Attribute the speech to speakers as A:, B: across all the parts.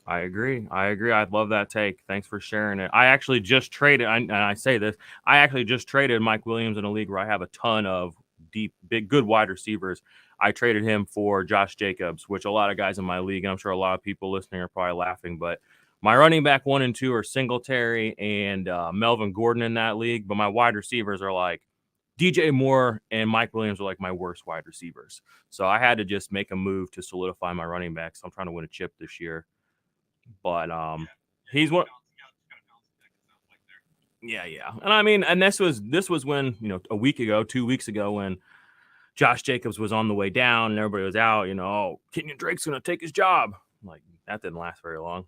A: I agree. I love that take. Thanks for sharing it. I actually just traded, and I say this, I actually just traded Mike Williams in a league where I have a ton of deep, big, good wide receivers. I traded him for Josh Jacobs, which a lot of guys in my league, and I'm sure a lot of people listening are probably laughing, but my running back 1 and 2 are Singletary and Melvin Gordon in that league, but my wide receivers are like DJ Moore and Mike Williams are like my worst wide receivers. So I had to just make a move to solidify my running backs. I'm trying to win a chip this year. But he's one. Yeah. And I mean, and this was when, a week ago, 2 weeks ago, when Josh Jacobs was on the way down and everybody was out, oh, Kenyon Drake's gonna take his job. Like, that didn't last very long.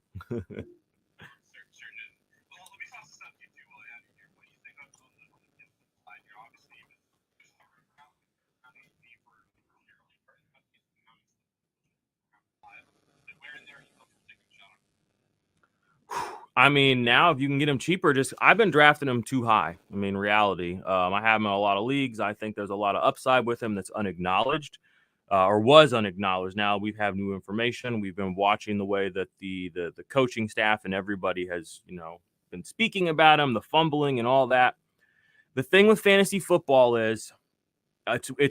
A: I mean, now if you can get him cheaper, I've been drafting him too high. I mean, reality. I have him in a lot of leagues. I think there's a lot of upside with him that's unacknowledged, or was unacknowledged. Now we have new information. We've been watching the way that the coaching staff and everybody has, been speaking about him, the fumbling and all that. The thing with fantasy football is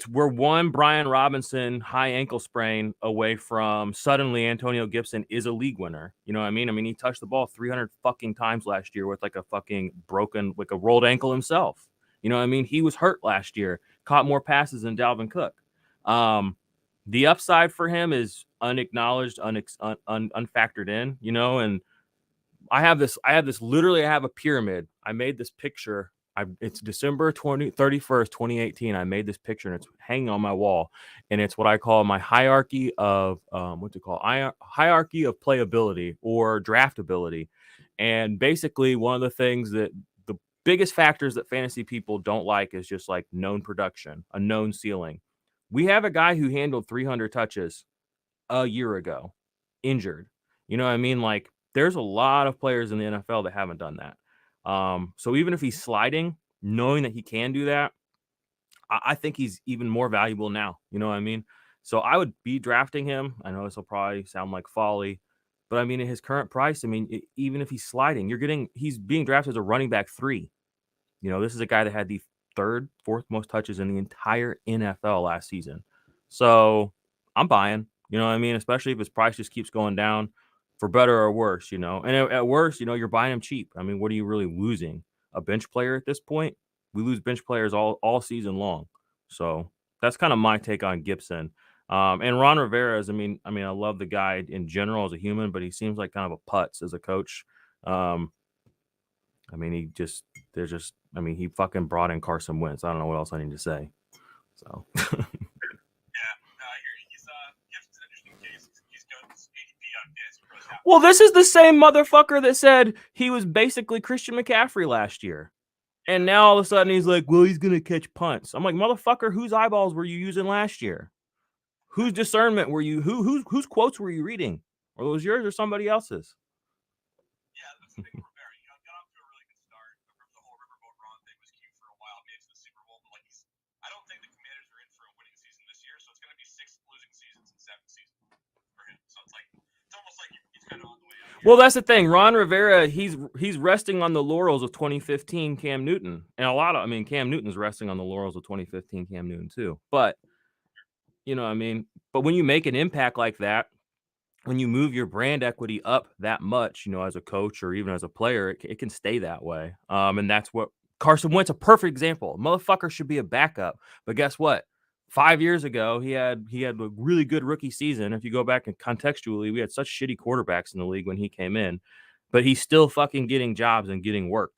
A: we're one Brian Robinson high ankle sprain away from suddenly Antonio Gibson is a league winner. You know what I mean? I mean, he touched the ball 300 fucking times last year with like a fucking broken, like a rolled ankle himself. You know what I mean? He was hurt last year, caught more passes than Dalvin Cook. The upside for him is unacknowledged, unfactored in, and I have a pyramid. I made this picture. It's December 31st, 2018. I made this picture and it's hanging on my wall. And it's what I call my hierarchy of hierarchy of playability or draftability. And basically one of the things that the biggest factors that fantasy people don't like is just like known production, a known ceiling. We have a guy who handled 300 touches a year ago, injured. You know what I mean? Like, there's a lot of players in the NFL that haven't done that. So even if he's sliding, knowing that he can do that, I think he's even more valuable now. You know what I mean? So I would be drafting him. I know this will probably sound like folly, but I mean, at his current price, I mean, even if he's sliding, he's being drafted as a running back 3. This is a guy that had the fourth most touches in the entire NFL last season. So I'm buying, you know what I mean? Especially if his price just keeps going down, for better or worse, And at worst, you're buying him cheap. I mean, what are you really losing? A bench player at this point? We lose bench players all season long. So that's kind of my take on Gibson. And Ron Rivera I mean, I love the guy in general as a human, but he seems like kind of a putz as a coach. I mean, he fucking brought in Carson Wentz. I don't know what else I need to say. So. Well, this is the same motherfucker that said he was basically Christian McCaffrey last year. And now all of a sudden he's like, well, he's going to catch punts. I'm like, motherfucker, whose eyeballs were you using last year? Whose discernment were you, whose quotes were you reading? Or those yours or somebody else's?
B: Yeah, that's the thing. Got off to a really good start. I remember the whole Riverboat Ron thing was cute for a while, made it to the Super Bowl, but I don't think the Commanders are in for a winning season this year, so it's going to be 6 losing seasons in 7 seasons for him. So it's almost like he's kind of on the way out.
A: Well, that's the thing. Ron Rivera, he's resting on the laurels of 2015 Cam Newton, and Cam Newton's resting on the laurels of 2015 Cam Newton too. But you know what I mean? But when you make an impact like that, when you move your brand equity up that much, as a coach or even as a player, it can stay that way. And that's what Carson Wentz, a perfect example. Motherfucker should be a backup. But guess what? 5 years ago, he had a really good rookie season. If you go back and contextually, we had such shitty quarterbacks in the league when he came in, but he's still fucking getting jobs and getting work.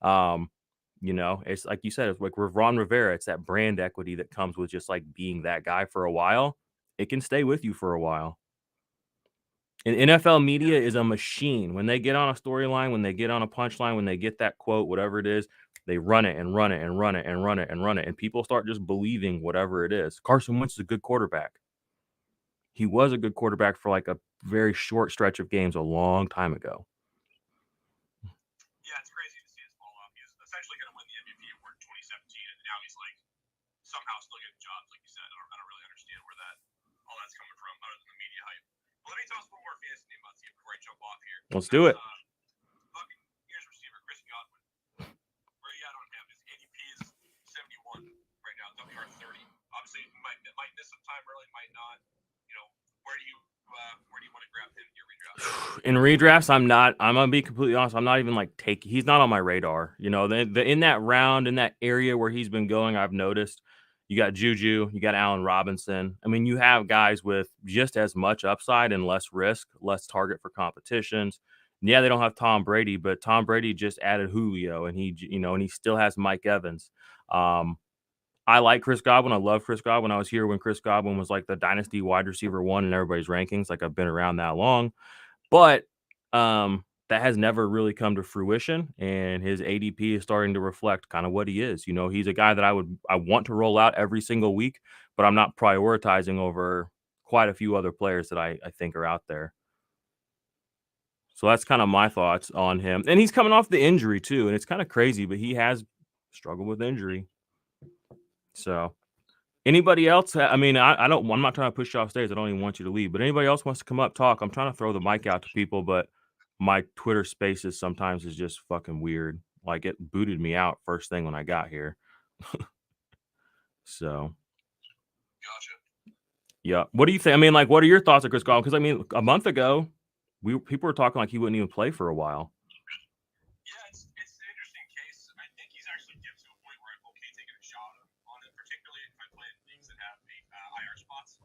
A: It's like you said, it's like with Ron Rivera, it's that brand equity that comes with just like being that guy for a while. It can stay with you for a while. And NFL media is a machine. When they get on a storyline, when they get on a punchline, when they get that quote, whatever it is, they run it and run it and run it and run it and run it. And people start just believing whatever it is. Carson Wentz is a good quarterback. He was a good quarterback for like a very short stretch of games a long time ago.
B: Yeah, it's crazy to see his fall off. He was essentially going to win the MVP award in 2017, and now he's like somehow still getting jobs, like you said. I don't really understand where that all that's coming from other than the media hype. But let me toss one more fantasy name out to you before I jump off here.
A: Let's do it.
B: Here's receiver Chris Godwin. Where you at on him? His ADP is 71 right now, WR 30. Obviously, might miss some time early, might not. Where do you want to grab him in your redraft?
A: In redrafts, I'm gonna be completely honest. I'm not even like he's not on my radar. In that round, in that area where he's been going, I've noticed you got Juju, you got Allen Robinson. I mean, you have guys with just as much upside and less risk, less target for competitions. Yeah, they don't have Tom Brady, but Tom Brady just added Julio, and he still has Mike Evans. I like Chris Godwin. I love Chris Godwin. I was here when Chris Godwin was like the dynasty wide receiver one in everybody's rankings. Like, I've been around that long, but that has never really come to fruition. And his ADP is starting to reflect kind of what he is. He's a guy that I want to roll out every single week, but I'm not prioritizing over quite a few other players that I think are out there. So that's kind of my thoughts on him. And he's coming off the injury too. And it's kind of crazy, but he has struggled with injury. So anybody else? I mean, I'm not trying to push you off stage. I don't even want you to leave. But anybody else wants to come up, talk. I'm trying to throw the mic out to people, but my Twitter Spaces sometimes is just fucking weird. Like, it booted me out first thing when I got here. So,
B: gotcha.
A: Yeah. What do you think? I mean, like, what are your thoughts of Chris Godwin? Because I mean, a month ago, people were talking like he wouldn't even play for a while.
B: Yeah, it's an interesting case. I think he's actually get to a point where I'm okay taking a shot on it, particularly if I play in leagues that have IR spots.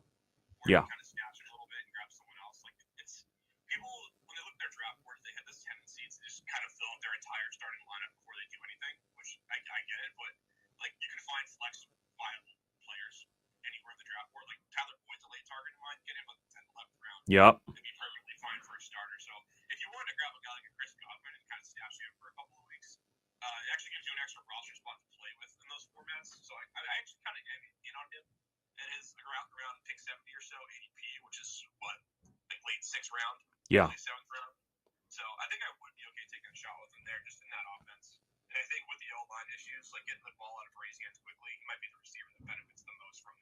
A: Yeah.
B: Kind of snatch it a little bit and grab someone else. Like, it's people when they look at their draft boards, they have this tendency to just kind of fill up their entire starting lineup before they do anything, which I get it, but like, you can find flex viable players anywhere in the draft board. Like, Tyler Boyd's a late target in mine. Get him like the 10th, 11th round.
A: Yep.
B: It'd be perfectly fine for a starter. So if you wanted to grab a guy like a Chris Godwin and kind of stash him for a couple of weeks, it actually gives you an extra roster spot to play with in those formats. So I actually kind of am in on him. It is around pick 70 or so ADP, which is what, like late 6th round,
A: yeah,
B: late 7th round. So I think I would be okay taking a shot with him there, just in that offense. And I think with the O-line issues, like getting the ball out of Brady's hands quickly, he might be the receiver that benefits the most from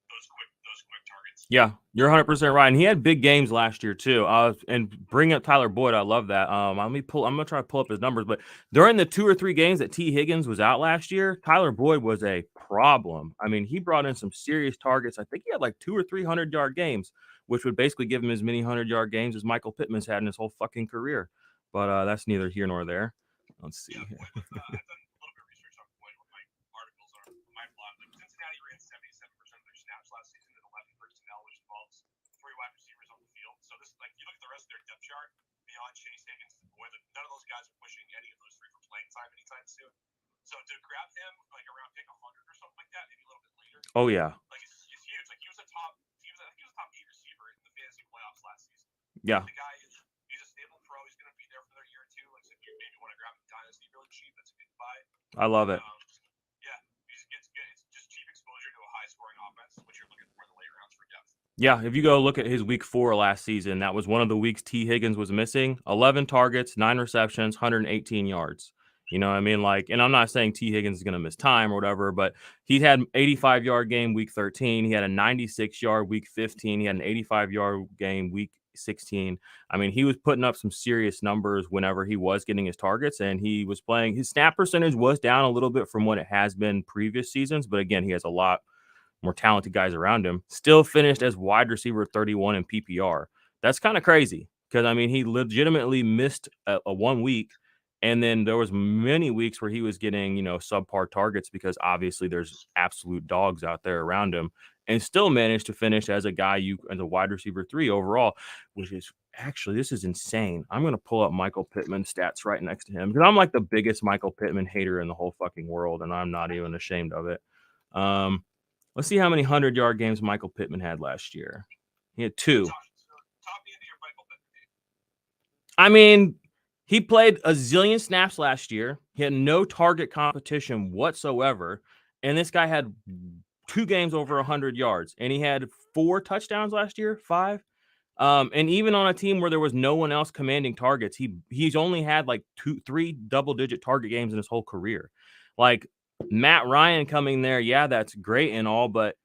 B: those quick targets.
A: Yeah, you're 100% right. And he had big games last year too. And bring up Tyler Boyd, I love that. I'm gonna try to pull up his numbers, but during the 2 or 3 games that T. Higgins was out last year, Tyler Boyd was a problem. I mean, he brought in some serious targets. I think he had like 200 or 300-yard games, which would basically give him as many 100-yard games as Michael Pittman's had in his whole fucking career. But that's neither here nor there. Let's see.
B: Yeah, I've done a little bit of research on Boyd with my articles on my blog. Like, Cincinnati ran 77% of their snaps last season in 11 personnel, which involves 3 wide receivers on the field. So this, like, you look at the rest of their depth chart beyond Chase Higgins and Boyd, like, none of those guys are pushing any of those 3 for playing time anytime soon. So to grab him like around pick 100 or something like that, maybe a little bit later.
A: Oh yeah.
B: Like, it's huge. Like, he was a top 8 receiver in the fantasy playoffs last season.
A: Yeah.
B: The guy he's a stable pro. He's going to be there for another year or 2. Like, so if you maybe want to grab him dynasty really cheap, that's a good buy.
A: I love it.
B: Yeah, it's good. It's just cheap exposure to a high-scoring offense, which you're looking for in the late rounds for depth.
A: Yeah, if you go look at his week 4 last season, that was one of the weeks T. Higgins was missing. 11 targets, 9 receptions, 118 yards. You know what I mean? Like, and I'm not saying T. Higgins is going to miss time or whatever, but he had 85-yard game week 13. He had a 96-yard week 15. He had an 85-yard game week 16. I mean, he was putting up some serious numbers whenever he was getting his targets, and he was playing. His snap percentage was down a little bit from what it has been previous seasons, but again, he has a lot more talented guys around him. Still finished as wide receiver 31 in PPR. That's kind of crazy because, I mean, he legitimately missed a 1 week, and then there was many weeks where he was getting, subpar targets because obviously there's absolute dogs out there around him, and still managed to finish as a guy as a wide receiver 3 overall, which is actually, this is insane. I'm going to pull up Michael Pittman's stats right next to him because I'm like the biggest Michael Pittman hater in the whole fucking world, and I'm not even ashamed of it. Let's see how many 100-yard games Michael Pittman had last year. He had 2. I mean, he played a zillion snaps last year. He had no target competition whatsoever. And this guy had 2 games over 100 yards. And he had 4 touchdowns last year, 5. And even on a team where there was no one else commanding targets, he's only had like 3 double-digit target games in his whole career. Like, Matt Ryan coming there, yeah, that's great and all, but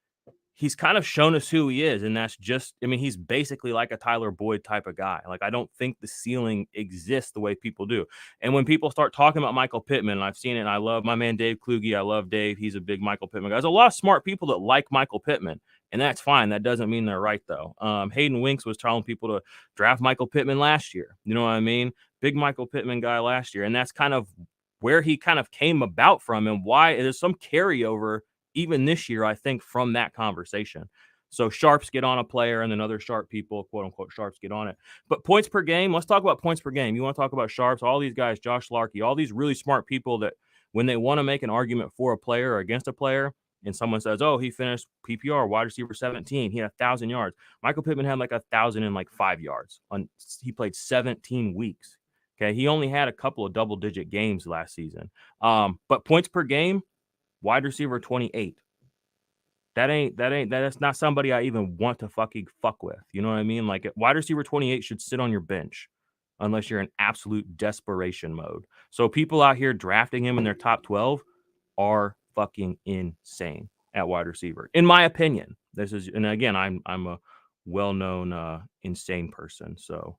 A: he's kind of shown us who he is, and that's just, I mean, he's basically like a Tyler Boyd type of guy. Like, I don't think the ceiling exists the way people do. And when people start talking about Michael Pittman, and I've seen it, and I love my man Dave Kluge. I love Dave. He's a big Michael Pittman guy. There's a lot of smart people that like Michael Pittman, and that's fine. That doesn't mean they're right, though. Hayden Winks was telling people to draft Michael Pittman last year. You know what I mean? Big Michael Pittman guy last year, and that's kind of where he kind of came about from, and why there's some carryover even this year, I think, from that conversation. So sharps get on a player, and then other sharp people, quote unquote, sharps get on it. But points per game, let's talk about points per game. You want to talk about sharps, all these guys, Josh Larkey, all these really smart people that when they want to make an argument for a player or against a player, and someone says, oh, he finished PPR, wide receiver 17, he had 1,000 yards. Michael Pittman had like 1,005 yards. He played 17 weeks. Okay, he only had a couple of double-digit games last season. But points per game, wide receiver 28. That's not somebody I even want to fuck with. You know what I mean? Like, wide receiver 28 should sit on your bench unless you're in absolute desperation mode. So people out here drafting him in their top 12 are fucking insane at wide receiver, in my opinion. This is, and again, I'm a well-known insane person. So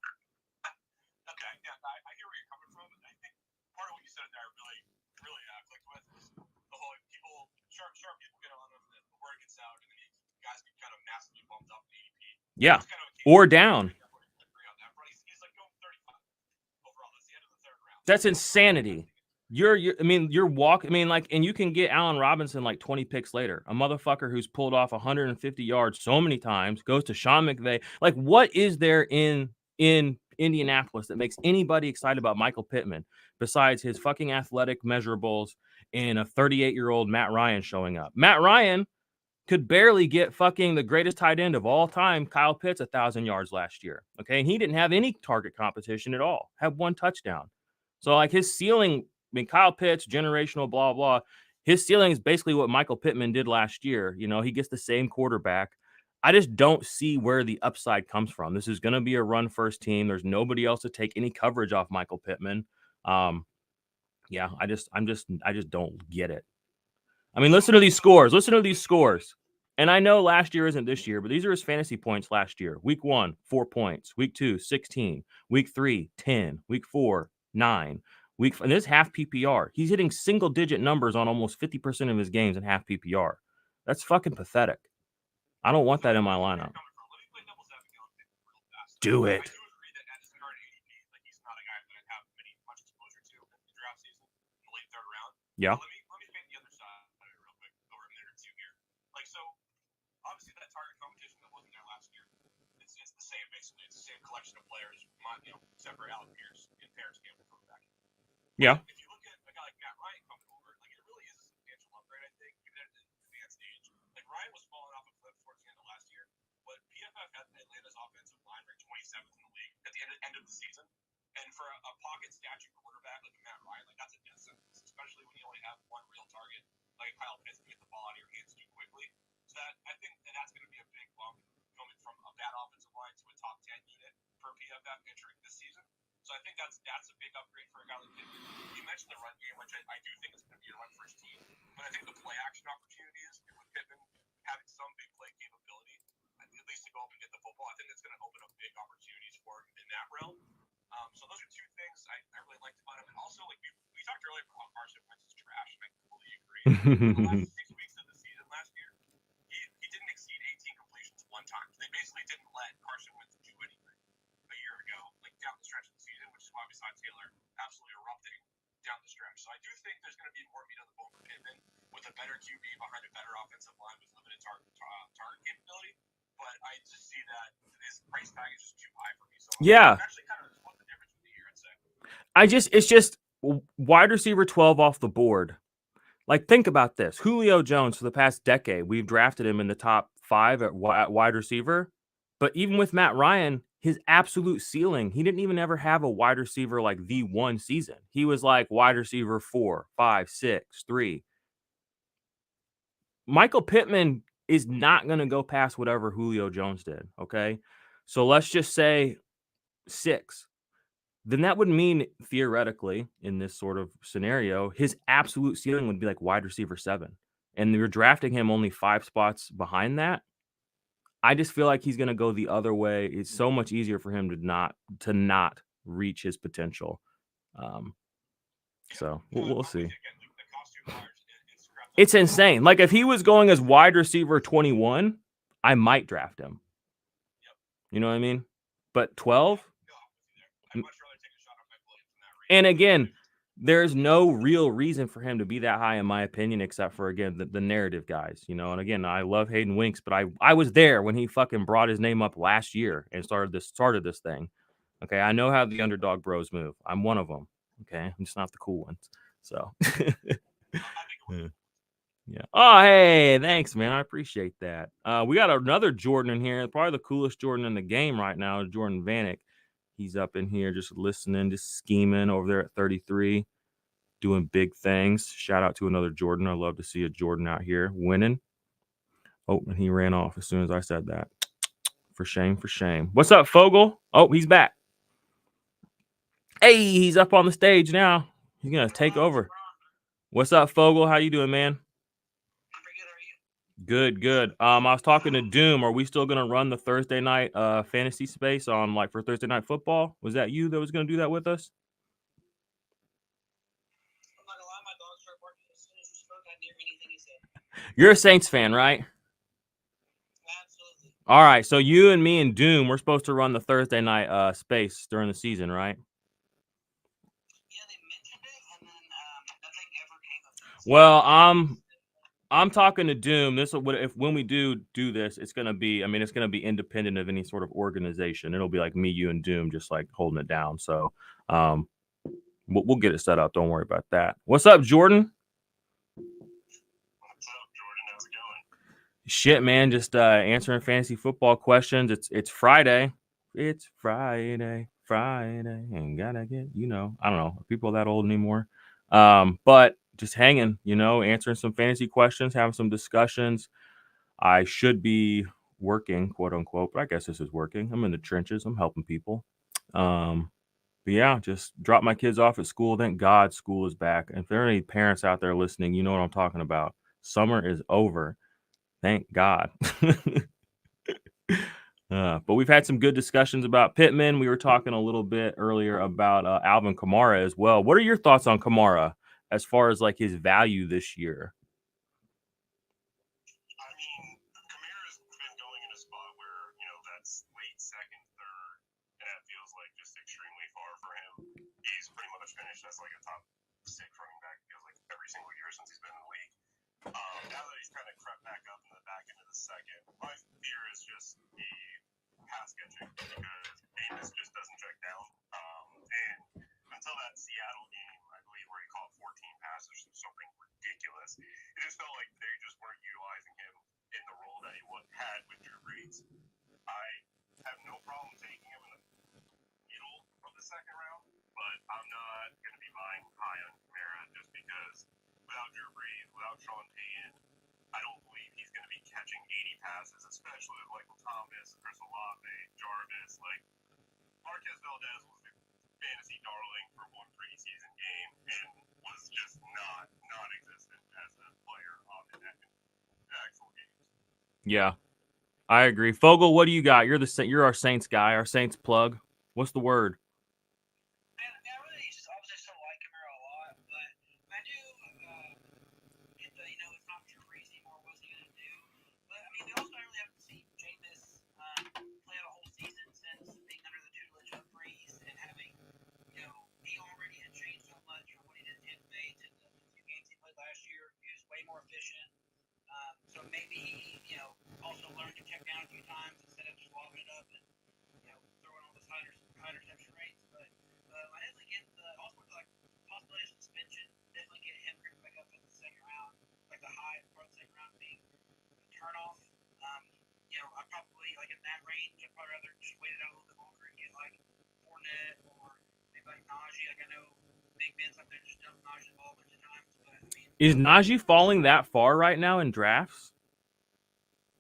B: Okay, yeah, I hear where you're coming from. I think part of what you said there really clicked with is the whole people, sharp people get on him, the word gets out, and then guys get kind of massively bumped up in ADP.
A: yeah, or down.
B: He's like going 35 overall. That's the end of the third round.
A: That's insanity. And you can get Allen Robinson like 20 picks later. A motherfucker who's pulled off 150 yards so many times, goes to Sean McVay. Like, what is there in Indianapolis that makes anybody excited about Michael Pittman besides his fucking athletic measurables and a 38-year-old Matt Ryan showing up? Matt Ryan could barely get fucking the greatest tight end of all time, Kyle Pitts, 1,000 yards last year. Okay, and he didn't have any target competition at all. Had one touchdown. So like his ceiling, I mean, Kyle Pitts, generational, blah, blah. His ceiling is basically what Michael Pittman did last year. You know, he gets the same quarterback. I just don't see where the upside comes from. This is going to be a run first team. There's nobody else to take any coverage off Michael Pittman. Yeah, I just don't get it. I mean, listen to these scores. And I know last year isn't this year, but these are his fantasy points last year. Week 1, 4 points. Week 2, 16. Week 3, 10. Week 4, 9. And this is half PPR. He's hitting single-digit numbers on almost 50% of his games in half PPR. That's fucking pathetic. I don't want that in my lineup. Do it.
B: I do agree that at his current ADP, like he's not a guy that I have much exposure to in the draft season, in the late third round.
A: Yeah.
B: Let me paint the other side of it real quick over a minute or two here. Like, so obviously that target competition that wasn't there last year, it's the same basically. It's the same collection of players, except for Alec Pierce and Paris Campbell coming back.
A: Yeah.
B: If you look at a guy like Matt Ryan coming over, like it really is a substantial upgrade, I think, even at an advanced age. Like Ryan was falling off a cliff towards the end of last year, but PFF had Atlanta's offensive line ranked 27th in the league at the end of the season. And for a pocket statue quarterback like Matt Ryan, like that's a death sentence, especially when you only have one real target, like Kyle Pitts, to get the ball out of your hands too quickly. So I think that's going to be a big bump coming from a bad offensive line to a top 10 unit for PFF entering this season. So I think that's a big upgrade for a guy like Pittman. You mentioned the run game, which I do think is going to be a run first team, but I think the play action opportunities with Pittman having some big play capability, at least to go up and get the football, I think it's going to open up big opportunities for him in that realm. So those are two things I really liked about him. And also, like we talked earlier about how Carson Wentz is trash, and I completely agree. The last 6 weeks of the season last year, he didn't exceed 18 completions one time. They basically didn't let Carson Wentz do anything a year ago, like down the stretch of the season, which is why we saw Taylor absolutely erupting down the stretch. So I do think there's going to be more meat on the bone for Pittman with a better QB behind a better offensive line with limited target capability. But I just see that his price tag is just too high for me. So
A: yeah,
B: actually kind of split the difference with the year, I'd say.
A: It's just wide receiver 12 off the board. Like, think about this. Julio Jones, for the past decade, we've drafted him in the top 5 at wide receiver. But even with Matt Ryan, his absolute ceiling, he didn't even ever have a wide receiver like the one season. He was like wide receiver 4, 5, 6, 3. Michael Pittman is not going to go past whatever Julio Jones did, okay? So let's just say 6. Then that would mean, theoretically, in this sort of scenario, his absolute ceiling would be like wide receiver 7. And you're drafting him only 5 spots behind that. I just feel like he's going to go the other way. It's so much easier for him to not reach his potential. So we'll see. It's insane. Like if he was going as wide receiver 21, I might draft him. You know what I mean? But 12? And again, there's no real reason for him to be that high, in my opinion, except for, again, the narrative guys, you know. And again, I love Hayden Winks, but I was there when he fucking brought his name up last year and started this thing. Okay, I know how the underdog bros move. I'm one of them. Okay, I'm just not the cool ones. So, yeah. Oh, hey, thanks, man. I appreciate that. We got another Jordan in here. Probably the coolest Jordan in the game right now is Jordan Vanek. He's up in here just listening, just scheming over there at 33. Doing big things. Shout out to another Jordan. I love to see a Jordan out here winning. Oh, and he ran off as soon as I said that. For shame, for shame. What's up, Fogel? Oh, he's back. Hey, he's up on the stage now. He's gonna take over. What's up, Fogel? How you doing, man? Good, good. I was talking to Doom. Are we still gonna run the Thursday night fantasy space on like for Thursday night football? Was that you that was gonna do that with us? You're a Saints fan, right? Absolutely. All right, so you and me and Doom, we're supposed to run the Thursday night space during the season, right? Yeah, they mentioned it, and then nothing ever came of it. Well, I'm talking to Doom. When we do this, it's gonna be independent of any sort of organization. It'll be like me, you, and Doom, just like holding it down. So, we'll get it set up. Don't worry about that. What's up, Jordan? Shit, man, just answering fantasy football questions. It's Friday. It's Friday, and gotta get, I don't know, are people that old anymore? But just hanging, answering some fantasy questions, having some discussions. I should be working, quote unquote, but I guess this is working. I'm in the trenches. I'm helping people. But yeah, just drop my kids off at school. Thank God school is back. And if there are any parents out there listening, you know what I'm talking about. Summer is over. Thank God. But we've had some good discussions about Pittman. We were talking a little bit earlier about Alvin Kamara as well. What are your thoughts on Kamara as far as like his value this year?
B: I mean, Kamara's been going in a spot where, that's late second, third, and that feels like just extremely far for him. He's pretty much finished as like a top 6 running back, feels like every single year since he's been in the league. Now that he's kind of crept back up in the back end of the second, my fear is just the pass catching because Amos just doesn't check down. And until that Seattle game, I believe, where he caught 14 passes or something ridiculous, it just felt like they just weren't utilizing him in the role that he had with Drew Brees. I have no problem taking him in the middle of the second round, but I'm not going to be buying high on Kamara just because without Drew Brees, without Sean Payton, I don't believe he's going to be catching 80 passes, especially with Michael Thomas, Chris Olave, Jarvis. Like, Marquez Valdez was the fantasy darling for one preseason game and was just non-existent as a player on the actual games.
A: Yeah, I agree. Fogel, what do you got? You're our Saints guy, our Saints plug. What's the word?
C: More efficient. So maybe he, also learned to check down a few times instead of just lobbing it up and, throwing all this high interception rates. But I definitely get also like possibility of suspension. Definitely get him creeping back up in the second round, like the high part of the second round being a turnoff. I probably like in that range. I'd probably rather just wait it out a little bit longer and get like Fournette or maybe like Najee. Like I know Big Ben's up there just dumped Najee the ball a bunch of times, but I mean.
A: Is Najee falling that far right now in drafts?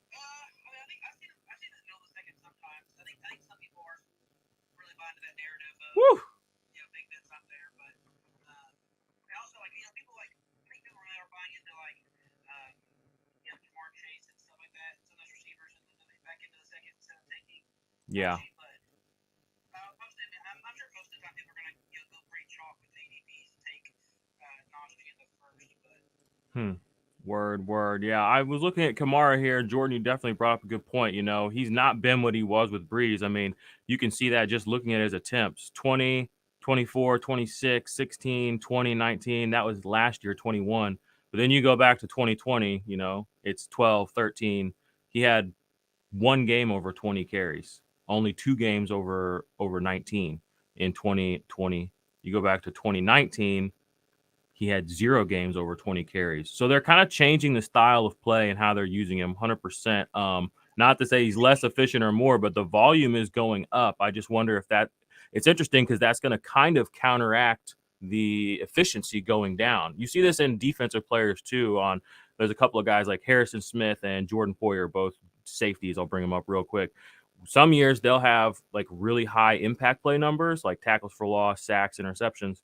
C: I think I've seen it in the middle of the second sometimes. I think some people are really buying into that narrative of, Big Ben's up there, but and also like people like I think people really are buying into like Jamar Chase and stuff like that, some of those receivers, and then back in into the second instead of taking
A: Yeah.
C: Najee, but I'm sure most of the time people are going to go pretty chalk with ADPs and take Najee in the first, but.
A: Word. Yeah, I was looking at Kamara here. Jordan, you definitely brought up a good point. You know, he's not been what he was with Breeze. I mean, you can see that just looking at his attempts 20, 24, 26, 16, 20, 19. That was last year, 21. But then you go back to 2020, you know, it's 12, 13. He had one game over 20 carries, only 2 games over 19 in 2020. You go back to 2019, he had 0 games over 20 carries. So they're kind of changing the style of play and how they're using him 100%. Not to say he's less efficient or more, but the volume is going up. I just wonder if it's interesting because that's going to kind of counteract the efficiency going down. You see this in defensive players too. There's a couple of guys like Harrison Smith and Jordan Poyer, both safeties. I'll bring them up real quick. Some years they'll have like really high impact play numbers, like tackles for loss, sacks, interceptions,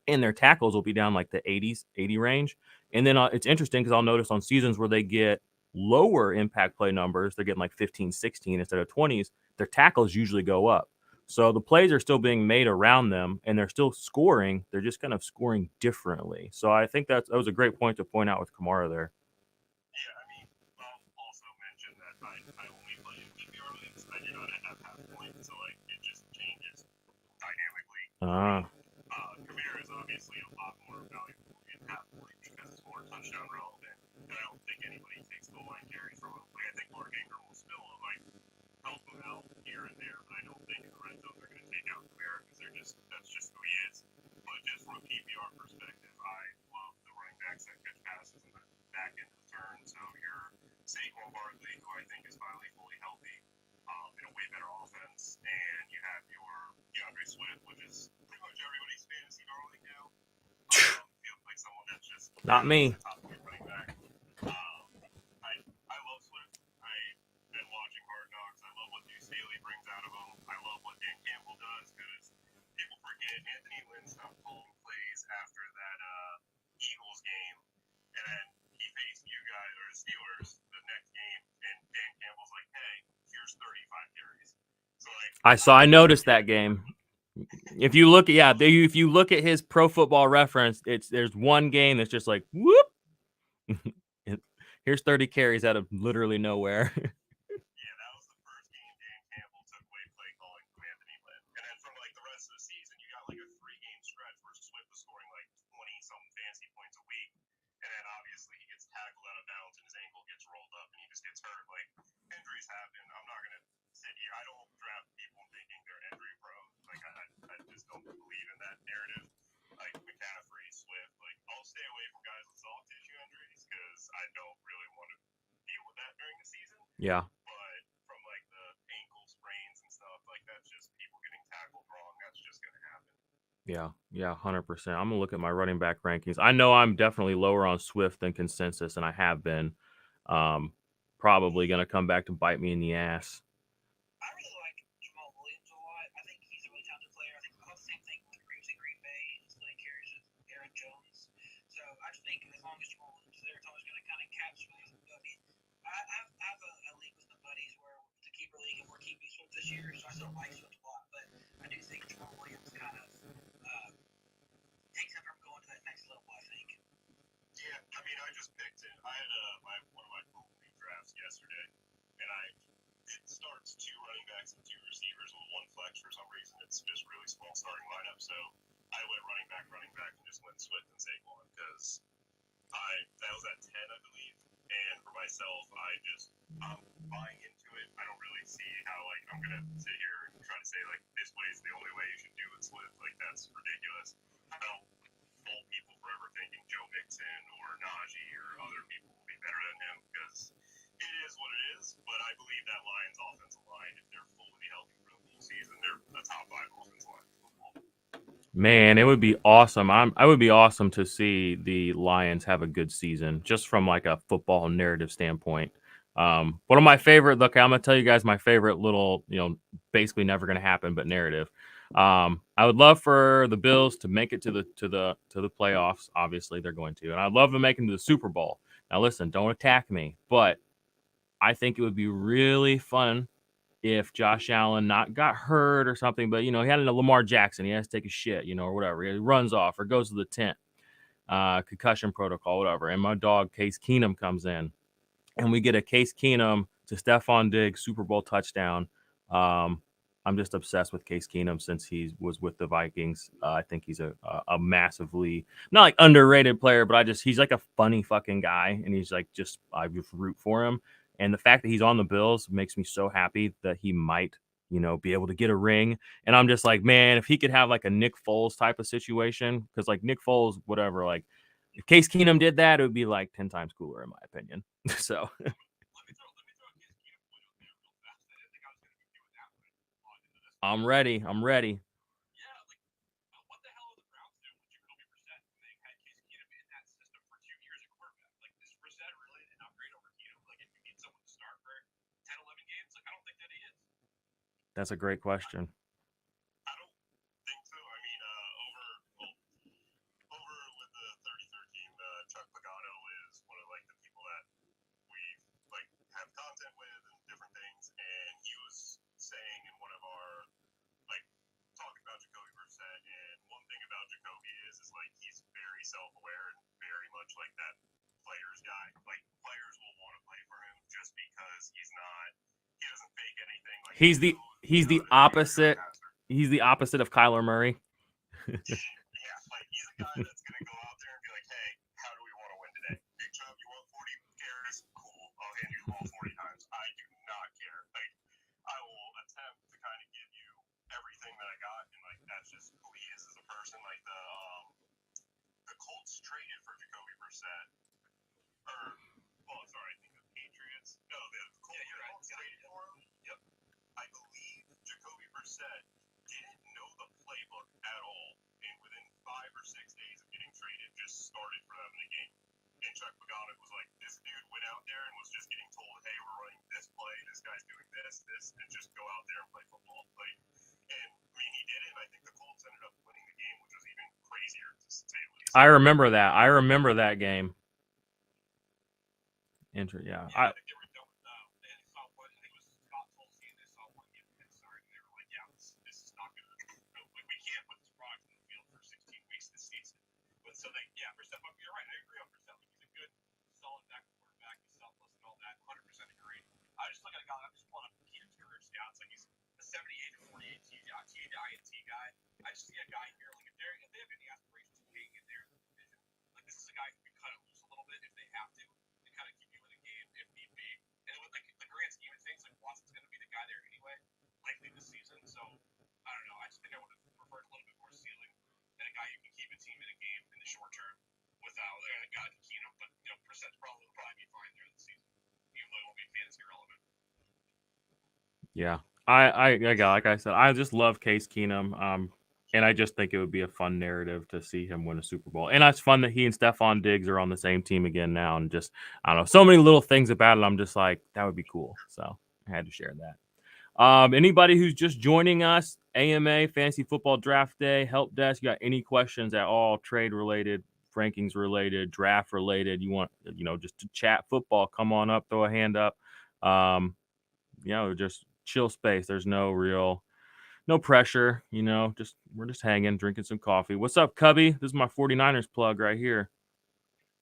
A: and their tackles will be down like the 80 range. And then it's interesting because I'll notice on seasons where they get lower impact play numbers, they're getting like 15, 16 instead of 20s, their tackles usually go up. So the plays are still being made around them and they're still scoring. They're just kind of scoring differently. So I think that was a great point to point out with Kamara there.
B: Yeah, I mean, I'll also mention that I only play in PPR leagues. I do not have half points, so like it just changes dynamically. Kamara is obviously a lot more valuable in half point because it's more touchdown relevant, and I don't think anybody takes goal line carries from him. Like, I think Mark Ingram will still like help him out here and there, but I don't think in the red zone they're going to take out Kamara because that's just who he is. But just from a PPR perspective, I love the running backs that catch passes in the back end of the turn. So your Saquon Barkley, who I think is finally fully healthy, in a way better offense, and you have your DeAndre Swift, which is pretty much everybody's fantasy darling now. Feels like someone that's just
A: not me.
B: Top running back. I love Swift. I've been watching Hard Knocks. I love what Deuce Staley brings out of him. I love what Dan Campbell does because people forget Anthony Lynn stopped calling plays after that Eagles game, and then he faced you guys or the Steelers the next game, and Dan Campbell's like, "Hey, here's 35 carries." So like,
A: I noticed that game. If you look at his Pro Football Reference, there's one game that's just like whoop. Here's 30 carries out of literally nowhere.
B: Yeah, that was the first game Dan Campbell took away play calling from Anthony Lynn. And then from like the rest of the season, you got like a 3-game stretch where Swift was scoring like 20-something fantasy points a week. And then obviously he gets tackled out of bounds and his ankle gets rolled up and he just gets hurt. Like, injuries happen. I'm not going to sit here. I don't draft people thinking they're injury prone. Like, I just don't believe in that narrative. Like McCaffrey, Swift, like I'll stay away from guys with soft tissue injuries because I don't really want to deal with that during the season.
A: Yeah.
B: But from like the ankle sprains and stuff, like that's just people getting tackled wrong. That's just going to happen.
A: Yeah, 100%. I'm gonna look at my running back rankings. I know I'm definitely lower on Swift than consensus, and I have been. Probably gonna come back to bite me in the ass.
C: I really like Jamal Williams a lot. I think he's a really talented player. I think I thought the same thing when he was in Green Bay and splitting carries with Aaron Jones. So I just think as long as Jamal Williams is there, it's always going to kind of catch Swift. I have a league with the buddies where it's a keeper league and we're keeping Swift this year, so I still like Swift a lot. But I do think Jamal Williams kind of takes him from going to that next level, I think.
B: Yeah, I mean, I just picked it. I had one of my Google League drafts yesterday, and it starts 2 running backs and 2 receivers with 1 flex for some reason. It's just really small starting lineup, so I went running back, and just went Swift and Saquon because that was at 10, I believe. And for myself, I'm buying into it. I don't really see how like I'm gonna sit here and try to say like this way is the only way you should do it, Swift. Like that's ridiculous. I don't fault people for ever thinking Joe Mixon or Najee or other people will be better than him because it is what it is. But I believe that Lions offensive line, if they're fully healthy for the full season, they're a top 5 offensive line.
A: Man, it would be awesome. I would be awesome to see the Lions have a good season, just from like a football narrative standpoint. One of my favorite. Look, I'm gonna tell you guys my favorite little, basically never gonna happen, but narrative. I would love for the Bills to make it to the playoffs. Obviously, they're going to, and I'd love to make them to the Super Bowl. Now, listen, don't attack me, but I think it would be really fun if Josh Allen not got hurt or something, but, he had a Lamar Jackson. He has to take a shit, or whatever. He runs off or goes to the tent, concussion protocol, whatever. And my dog, Case Keenum, comes in. And we get a Case Keenum to Stephon Diggs Super Bowl touchdown. I'm just obsessed with Case Keenum since he was with the Vikings. I think he's a massively, not like underrated player, but he's like a funny fucking guy. And he's like, I just root for him. And the fact that he's on the Bills makes me so happy that he might, be able to get a ring. And I'm just like, man, if he could have like a Nick Foles type of situation, because like Nick Foles, whatever, like if Case Keenum did that, it would be like 10 times cooler in my opinion. So
B: Let me throw a Case Keenum point out there real fast. I didn't think I was going to be doing that one into this.
A: I'm ready.
B: Yeah, like what the hell are the Browns doing with Jacoby Brissett? They had Case Keenum in that system for 2 years at quarterback. Like, is Brissett really an upgrade over Keenum? Like, if you need someone to start for 10, 11 games, like I don't think that he is.
A: That's a great question.
B: I don't think so. I mean, over with the 33rd team, Chuck Pagano is one of like the people that we like have content with and different things, and he was saying in one of our like talking about Jacoby Brissett, and one thing about Jacoby is like he's very self-aware and very much like that player's guy. Like players will want to play for him just because he doesn't fake anything. Like
A: He's the opposite. He's the opposite of Kyler Murray.
B: Yeah, like he's a guy that's gonna go out there and be like, hey, how do we want to win today? Big Chubb, you want 40 carries? Cool, I'll hand you the ball 40 times. I do not care. Like, I will attempt to kind of give you everything that I got, and like that's just who he is as a person. Like the Colts traded for Jacoby Brissett, I think the Patriots. No, the Colts traded for him. Yep, I believe Jacoby Brissett didn't know the playbook at all, and within 5 or 6 days of getting traded, just started for them in the game. And Chuck Pagano was like, this dude went out there and was just getting told, hey, we're running this play, this guy's doing this, and just go out there and play football. And I mean, he did it, and I think the Colts ended up winning the game, which was even crazier to say the least.
A: I remember that game. Yeah.
B: I think they were done with that. And they saw what I think it was Scott Tolsey, and they saw one game against Sark, and they were like, yeah, this is not going to we can't put this product in the field for 16 weeks this season. But so Brissett, you're right, I agree on Brissett. Like, he's a good, solid back quarterback, he's selfless and all that, 100% agree. I just look at a guy, I'm just pulling up Keenum's career stats, like he's a 78 to 48 TINT guy. I just see a guy here, like if they have any aspirations of being in their division, like this is a guy who can cut it loose a little bit if they have to kind of keep you in the game if need be. And with like the grand scheme of things, like Watson's going to be the guy there anyway, likely this season. So I don't know. I just think I would have preferred a little bit more ceiling and a guy who can keep a team in a game in the short term without a guy like Keenum. But Brissett's probably will be fine there this season, even though it won't be fantasy relevant.
A: Yeah, I like I said, I just love Case Keenum. And I just think it would be a fun narrative to see him win a Super Bowl. And it's fun that he and Stephon Diggs are on the same team again now. And just, I don't know, so many little things about it. I'm just like, that would be cool. So I had to share that. Anybody who's just joining us, AMA, Fantasy Football Draft Day, Help Desk, you got any questions at all, trade related, rankings related, draft related, you want, just to chat football, come on up, throw a hand up. Just chill space. There's no pressure, we're just hanging, drinking some coffee. What's up, Cubby? This is my 49ers plug right here.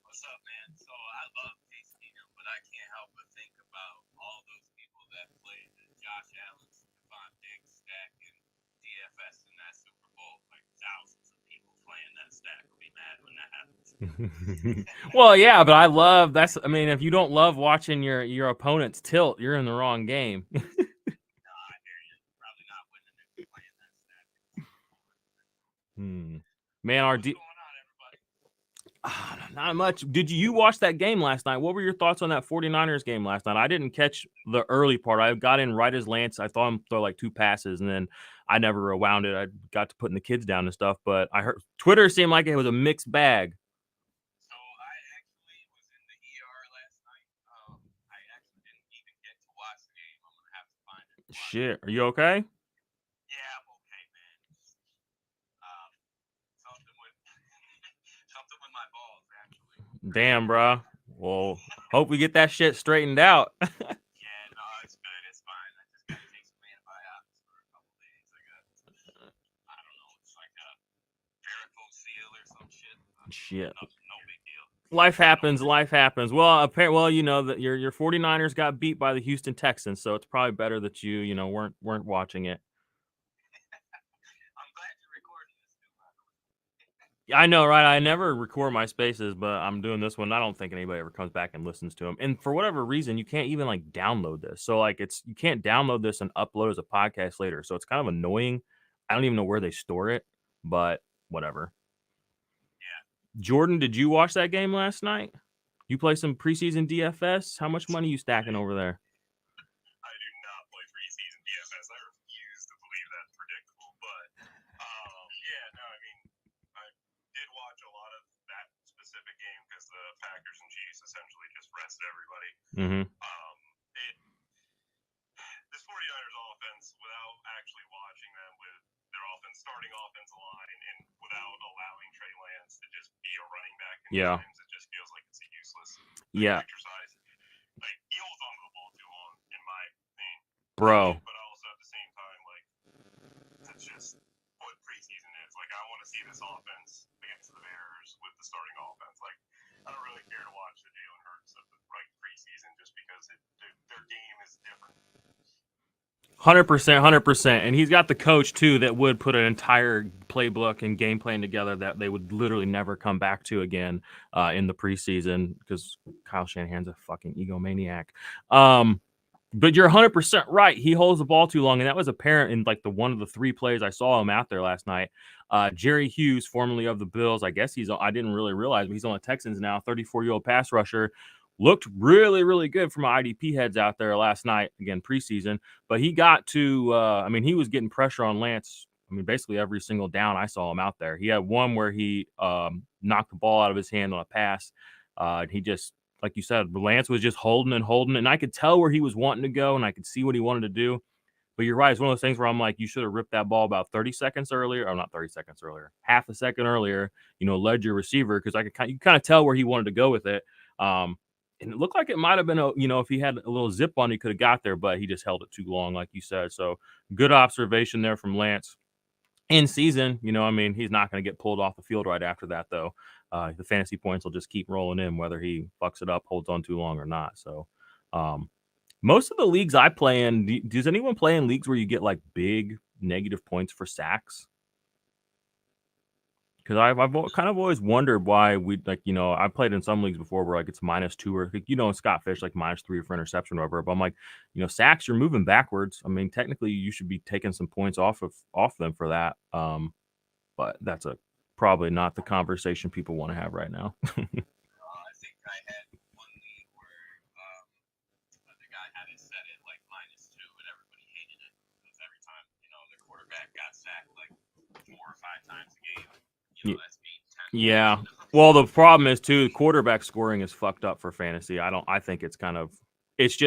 D: What's up, man? So I love Case Keenum, but I can't help but think about all those people that played the Josh Allen, Stephon Diggs stack in DFS in that Super Bowl. Like thousands of people playing that stack will be mad when that happens.
A: Well, yeah, but I love that's. I mean, if you don't love watching your opponents tilt, you're in the wrong game. Man,
D: What's going on, everybody?
A: Not much. Did you watch that game last night? What were your thoughts on that 49ers game last night? I didn't catch the early part. I got in right as Lance. I thought him throw like 2 passes, and then I never rewound it. I got to putting the kids down and stuff, but I heard Twitter seemed like it was a mixed bag.
D: So I actually was in the ER last night. I actually didn't even get to watch the game. I'm going to have to find it.
A: Shit. Are you okay?
D: Yeah, I'm okay, man. Something with my balls, actually.
A: Damn, bro. Well, hope we get that shit straightened out.
D: Yeah,
A: Shit.
D: No big deal.
A: Life happens. Well, apparently, you know that your 49ers got beat by the Houston Texans, so it's probably better that you weren't watching it.
D: I'm glad you're recording this too, by the way.
A: I know, right? I never record my spaces, but I'm doing this one. I don't think anybody ever comes back and listens to them. And for whatever reason, you can't even like download this. So like you can't download this and upload as a podcast later. So it's kind of annoying. I don't even know where they store it, but whatever.
D: Yeah.
A: Jordan, did you watch that game last night? You play some preseason DFS? How much money you stacking over there?
B: I do not play preseason DFS. I refuse to believe that's predictable. But yeah, no, I mean, I did watch a lot of that specific game because the Packers and Chiefs essentially just rested everybody.
A: Mm-hmm.
B: This 49ers offense, without actually watching them with their starting offensive line and without allowing Trey Lance to just be a running back in times, it just feels like it's a useless exercise. Like, he holds on to the ball too long, in my opinion.
A: Bro.
B: But also at the same time, like, that's just what preseason is. Like, I want to see this offense against the Bears with the starting offense. Like, I don't really care to watch the Jalen Hurts of the preseason just because their game is different.
A: 100%. And he's got the coach, too, that would put an entire playbook and game plan together that they would literally never come back to again in the preseason because Kyle Shanahan's a fucking egomaniac. But you're 100% right. He holds the ball too long, and that was apparent in like one of the 3 plays I saw him out there last night. Jerry Hughes, formerly of the Bills, I guess I didn't really realize, but he's on the Texans now, 34-year-old pass rusher. Looked really, really good from IDP heads out there last night, again, preseason. But he got to, he was getting pressure on Lance. Basically every single down I saw him out there. He had one where he knocked the ball out of his hand on a pass. He just, like you said, Lance was just holding, and I could tell where he was wanting to go, and I could see what he wanted to do. But you're right. It's one of those things where I'm like, you should have ripped that ball about 30 seconds earlier, or not 30 seconds earlier, half a second earlier, led your receiver, because you kind of tell where he wanted to go with it. And it looked like it might have been, if he had a little zip on, he could have got there, but he just held it too long, like you said. So good observation there from Lance. In season, he's not going to get pulled off the field right after that, though. The fantasy points will just keep rolling in, whether he fucks it up, holds on too long or not. So most of the leagues I play in, does anyone play in leagues where you get like big negative points for sacks? Because I've kind of always wondered why we I played in some leagues before where like it's -2 or Scott Fish like -3 for interception or whatever. But I'm like, sacks, you're moving backwards. Technically you should be taking some points off them for that. But that's probably not the conversation people want to have right now.
D: I think I had one league where the guy had it set at like -2 and everybody hated it because every time the quarterback got sacked like 4 or 5 times a game. That's 8, 10.
A: Yeah. Well, the problem is too, quarterback scoring is fucked up for fantasy. I think it's kind of, it's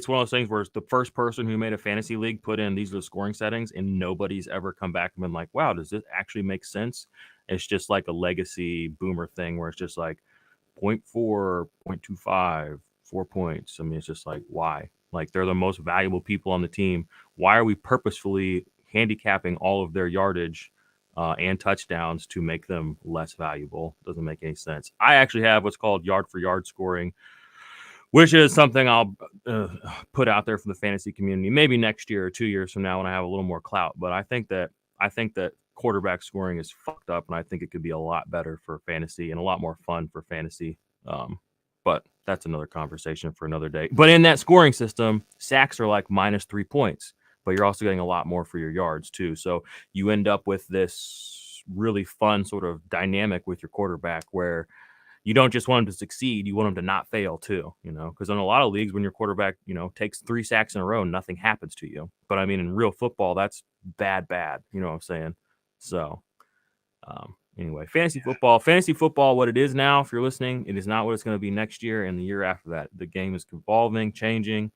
A: one of those things where it's the first person who made a fantasy league put in these are the scoring settings, and nobody's ever come back and been like, wow, does this actually make sense? It's just like a legacy boomer thing where it's just like 0.4, 0.25, 4 points. It's just like, why? Like, they're the most valuable people on the team. Why are we purposefully handicapping all of their yardage and touchdowns to make them less valuable? Doesn't make any sense. I actually have what's called yard for yard scoring, which is something I'll put out there for the fantasy community maybe next year or 2 years from now when I have a little more clout. But I think that quarterback scoring is fucked up, and I think it could be a lot better for fantasy and a lot more fun for fantasy. But that's another conversation for another day. But in that scoring system, sacks are like -3 points. But you're also getting a lot more for your yards too. So you end up with this really fun sort of dynamic with your quarterback where you don't just want him to succeed, you want him to not fail too, because in a lot of leagues when your quarterback, takes 3 sacks in a row, nothing happens to you. But in real football, that's bad, you know what I'm saying? So anyway, fantasy football, what it is now, if you're listening, it is not what it's going to be next year and the year after that. The game is evolving, changing.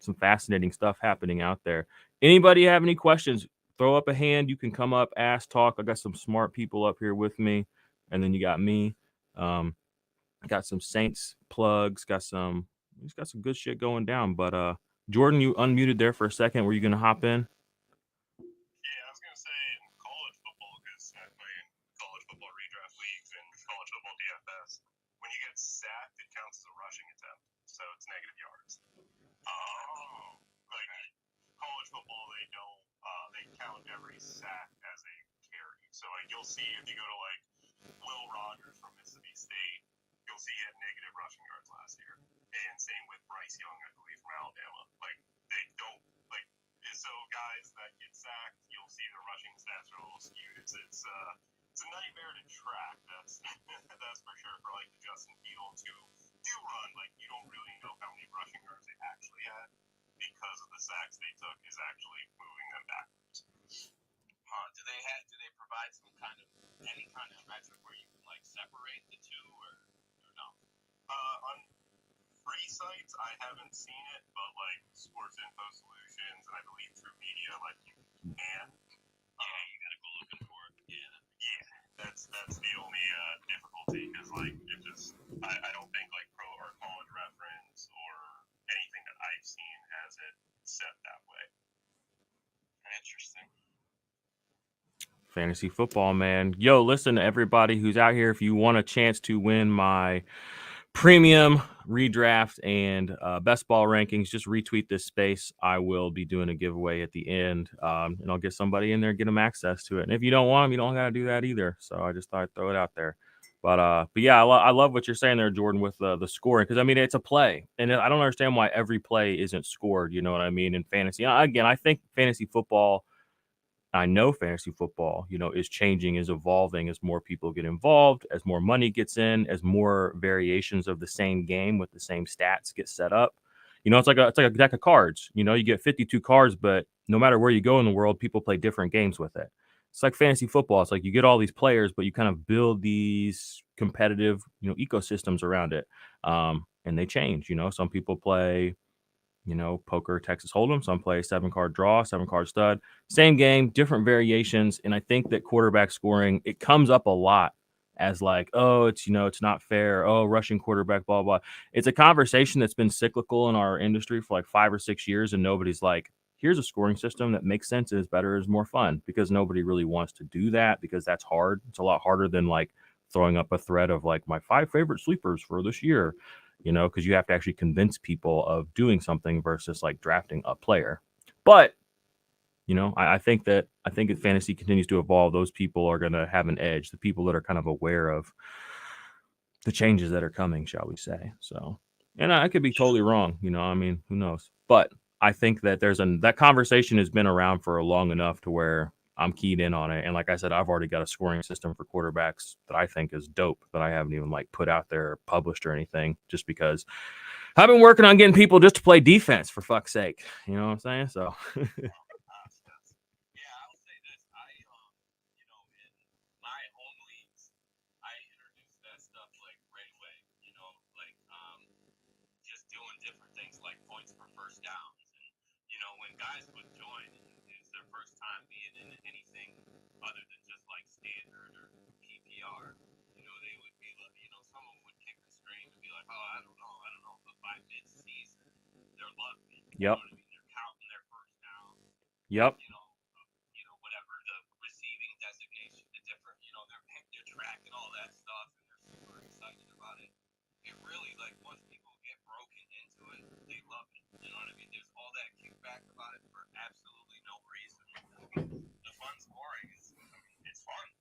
A: Some fascinating stuff happening out there. Anybody have any questions? Throw up a hand. You can come up, ask, talk. I got some smart people up here with me, and then you got me. Got some Saints plugs. Got some good shit going down. But Jordan, you unmuted there for a second. Were you gonna hop in?
B: Yeah, I was gonna say in college football, because I play in college football redraft leagues, and you'll see if you go to like Will Rogers from Mississippi State, you'll see he had negative rushing yards last year, and same with Bryce Young, I believe, from Alabama. Like they don't like so guys that get sacked, you'll see the rushing stats are a little skewed. It's a nightmare to track. That's that's for sure for like the Justin Fields who do run. Like you don't really know how many rushing yards they actually had because of the sacks they took is actually moving them backwards.
D: Do they provide any kind of metric where you can like separate the two or no?
B: On free sites, I haven't seen it, but like Sports Info Solutions and I believe True Media, like you can.
D: You gotta go looking for it.
B: Yeah, that's the only difficulty because like it just I don't think like Pro or College Reference or anything that I've seen has it set that way.
D: Interesting.
A: Fantasy football, man. Yo, listen to everybody who's out here. If you want a chance to win my premium redraft and best ball rankings, just retweet this space. I will be doing a giveaway at the end, and I'll get somebody in there, get them access to it. And if you don't want them, you don't got to do that either. So I just thought I'd throw it out there. But yeah, I love what you're saying there, Jordan, with the scoring, because I mean it's a play, and I don't understand why every play isn't scored. You know what I mean? In fantasy, again, I think fantasy football. I know fantasy football, is changing, is evolving as more people get involved, as more money gets in, as more variations of the same game with the same stats get set up. It's like a deck of cards. You get 52 cards, but no matter where you go in the world, people play different games with it. It's like fantasy football. It's like you get all these players, but you kind of build these competitive, ecosystems around it. And they change. Some people play poker, Texas Hold'em. Some play 7-card draw, 7-card stud. Same game, different variations. And I think that quarterback scoring, it comes up a lot as like, oh, it's not fair. Oh, rushing quarterback, blah, blah. It's a conversation that's been cyclical in our industry for like 5 or 6 years. And nobody's like, here's a scoring system that makes sense, is better, is more fun, because nobody really wants to do that because that's hard. It's a lot harder than like throwing up a thread of like my 5 favorite sleepers for this year. Because you have to actually convince people of doing something versus like drafting a player. But, I think if fantasy continues to evolve, those people are going to have an edge. The people that are kind of aware of the changes that are coming, shall we say. So, and I could be totally wrong. Who knows? But I think that that conversation has been around for long enough to where I'm keyed in on it. And like I said, I've already got a scoring system for quarterbacks that I think is dope, that I haven't even like put out there, published or anything, just because I've been working on getting people just to play defense, for fuck's sake. You know what I'm saying? So
D: Yeah, I'll say this. In my home leagues, I introduced that stuff like right away. Just doing different things like points per first downs. And when guys would join and it's their first time being in anything other than just like standard or PPR, they would be like, someone would kick the string and be like, oh, I don't know, but by mid-season, they're loving it.
A: Yep.
D: You know what I mean? They're counting their first down.
A: Yep.
D: Whatever the receiving designation, the different, they're tracking all that stuff and they're super excited about it. It really, like, once people get broken into it, they love it. You know what I mean? There's all that kickback about it for absolutely no reason. The fun scoring it's fun,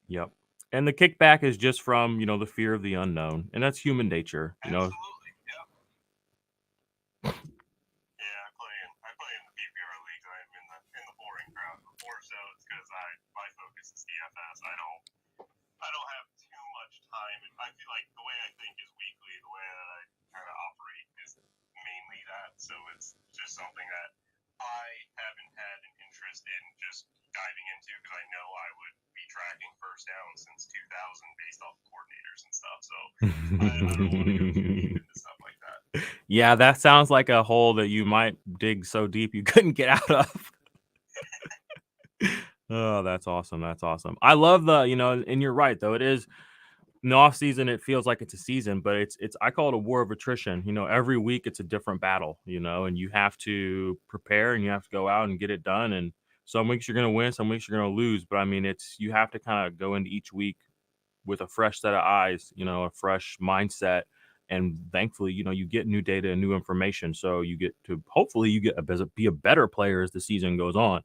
A: Yep. And the kickback is just from, the fear of the unknown. And that's human nature,
D: Absolutely, yeah.
B: Yeah, I play in the PPR league. I'm in the boring crowd before, so it's because my focus is DFS. I don't have too much time. I feel like the way I think is weekly. The way that I kind of operate is mainly that. So it's just something that I haven't had an interest in just diving into because I know I would be tracking first down since 2000 based off coordinators and stuff. So I don't want to go too deep into stuff like that.
A: Yeah, that sounds like a hole that you might dig so deep you couldn't get out of. Oh, that's awesome. That's awesome. I love and you're right, though. It is in the off season. It feels like it's a season, but it's I call it a war of attrition. Every week it's a different battle, and you have to prepare and you have to go out and get it done. And some weeks you're going to win, some weeks you're going to lose. But I mean, you have to kind of go into each week with a fresh set of eyes, a fresh mindset. And thankfully, you get new data and new information. So you get to, hopefully you get be a better player as the season goes on.